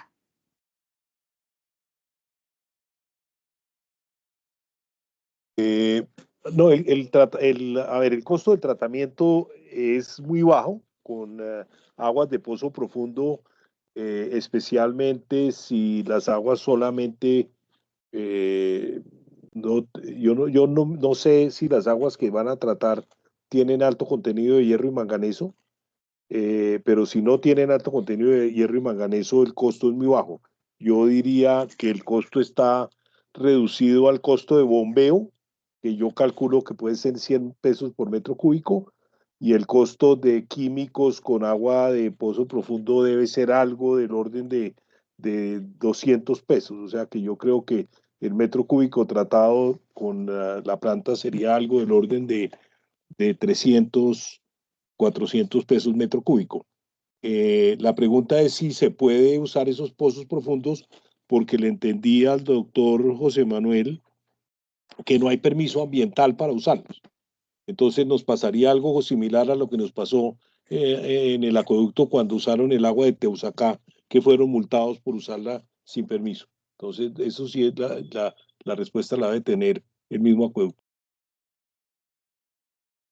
No, el costo del tratamiento es muy bajo con aguas de pozo profundo, especialmente si las aguas solamente, no sé si las aguas que van a tratar tienen alto contenido de hierro y manganeso, pero si no tienen alto contenido de hierro y manganeso, el costo es muy bajo. Yo diría que el costo está reducido al costo de bombeo, que yo calculo que puede ser 100 pesos por metro cúbico, y el costo de químicos con agua de pozo profundo debe ser algo del orden de 200 pesos. O sea que yo creo que el metro cúbico tratado con la planta sería algo del orden de 300, 400 pesos metro cúbico. La pregunta es si se puede usar esos pozos profundos, porque le entendí al doctor José Manuel que no hay permiso ambiental para usarlos. Entonces nos pasaría algo similar a lo que nos pasó en el acueducto cuando usaron el agua de Teusacá, que fueron multados por usarla sin permiso. Entonces eso sí es la respuesta la debe tener el mismo acueducto.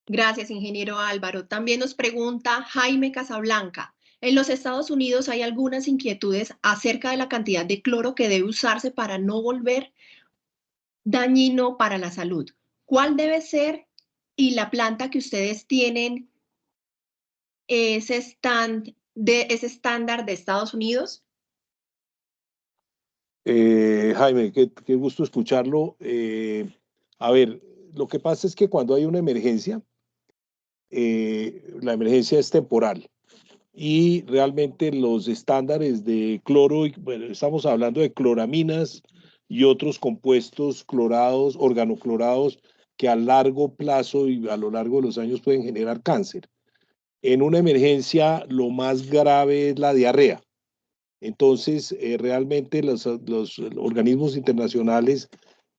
Gracias, ingeniero Álvaro. También nos pregunta Jaime Casablanca. En los Estados Unidos hay algunas inquietudes acerca de la cantidad de cloro que debe usarse para no volver dañino para la salud. ¿Cuál debe ser? Y la planta que ustedes tienen, ese estándar de Estados Unidos. Jaime, qué gusto escucharlo. A ver, lo que pasa es que cuando hay una emergencia, la emergencia es temporal y realmente los estándares de cloro, bueno, estamos hablando de cloraminas y otros compuestos clorados, organoclorados, que a largo plazo y a lo largo de los años pueden generar cáncer. En una emergencia, lo más grave es la diarrea. Entonces, realmente los organismos internacionales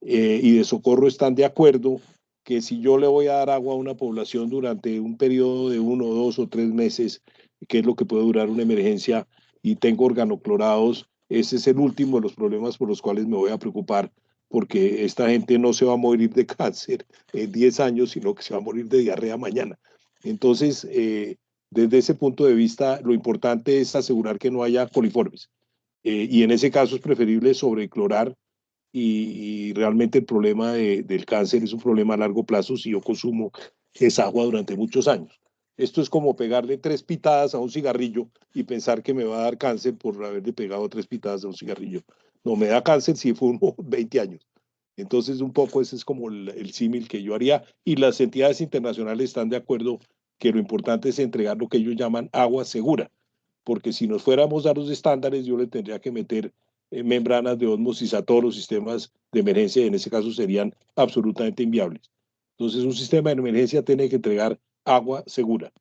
y de socorro están de acuerdo que si yo le voy a dar agua a una población durante un periodo de 1, 2 o 3 meses, que es lo que puede durar una emergencia, y tengo organoclorados, ese es el último de los problemas por los cuales me voy a preocupar porque esta gente no se va a morir de cáncer en 10 años, sino que se va a morir de diarrea mañana. Entonces, desde ese punto de vista, lo importante es asegurar que no haya coliformes. Y en ese caso es preferible sobreclorar y realmente el problema del cáncer es un problema a largo plazo si yo consumo esa agua durante muchos años. Esto es como pegarle 3 pitadas a un cigarrillo y pensar que me va a dar cáncer por haberle pegado 3 pitadas a un cigarrillo. No, me da cáncer si fumo 20 años. Entonces, un poco ese es como el símil que yo haría, y las entidades internacionales están de acuerdo que lo importante es entregar lo que ellos llaman agua segura, porque si nos fuéramos a los estándares, yo le tendría que meter membranas de ósmosis a todos los sistemas de emergencia, y en ese caso serían absolutamente inviables. Entonces, un sistema de emergencia tiene que entregar agua segura.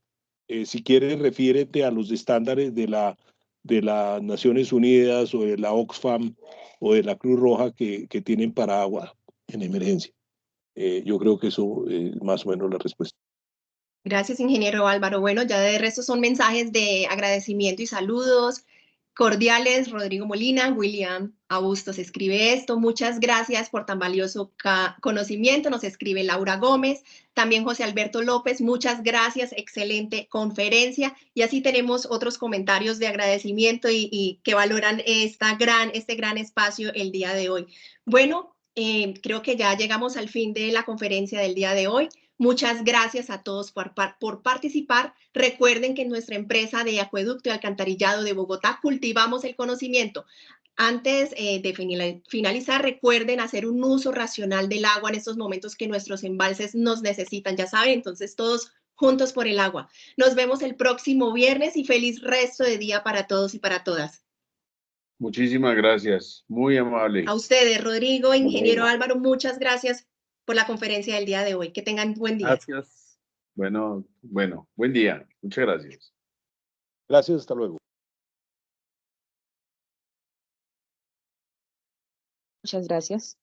Si quieres, refiérete a los estándares de las Naciones Unidas o de la Oxfam o de la Cruz Roja que tienen para agua en emergencia. Yo creo que eso es más o menos la respuesta. Gracias, ingeniero Álvaro. Bueno, ya de resto son mensajes de agradecimiento y saludos cordiales. Rodrigo Molina, William Abustos escribe esto. Muchas gracias por tan valioso conocimiento. Nos escribe Laura Gómez. También José Alberto López, muchas gracias. Excelente conferencia. Y así tenemos otros comentarios de agradecimiento y que valoran este gran espacio el día de hoy. Bueno, creo que ya llegamos al fin de la conferencia del día de hoy. Muchas gracias a todos por participar. Recuerden que en nuestra empresa de acueducto y alcantarillado de Bogotá cultivamos el conocimiento. Antes de finalizar, recuerden hacer un uso racional del agua en estos momentos que nuestros embalses nos necesitan, ya saben, entonces todos juntos por el agua. Nos vemos el próximo viernes y feliz resto de día para todos y para todas. Muchísimas gracias, muy amable. A ustedes, Rodrigo, ingeniero Álvaro, muchas gracias por la conferencia del día de hoy. Que tengan buen día. Gracias. Bueno, buen día. Muchas gracias. Gracias, hasta luego. Muchas gracias.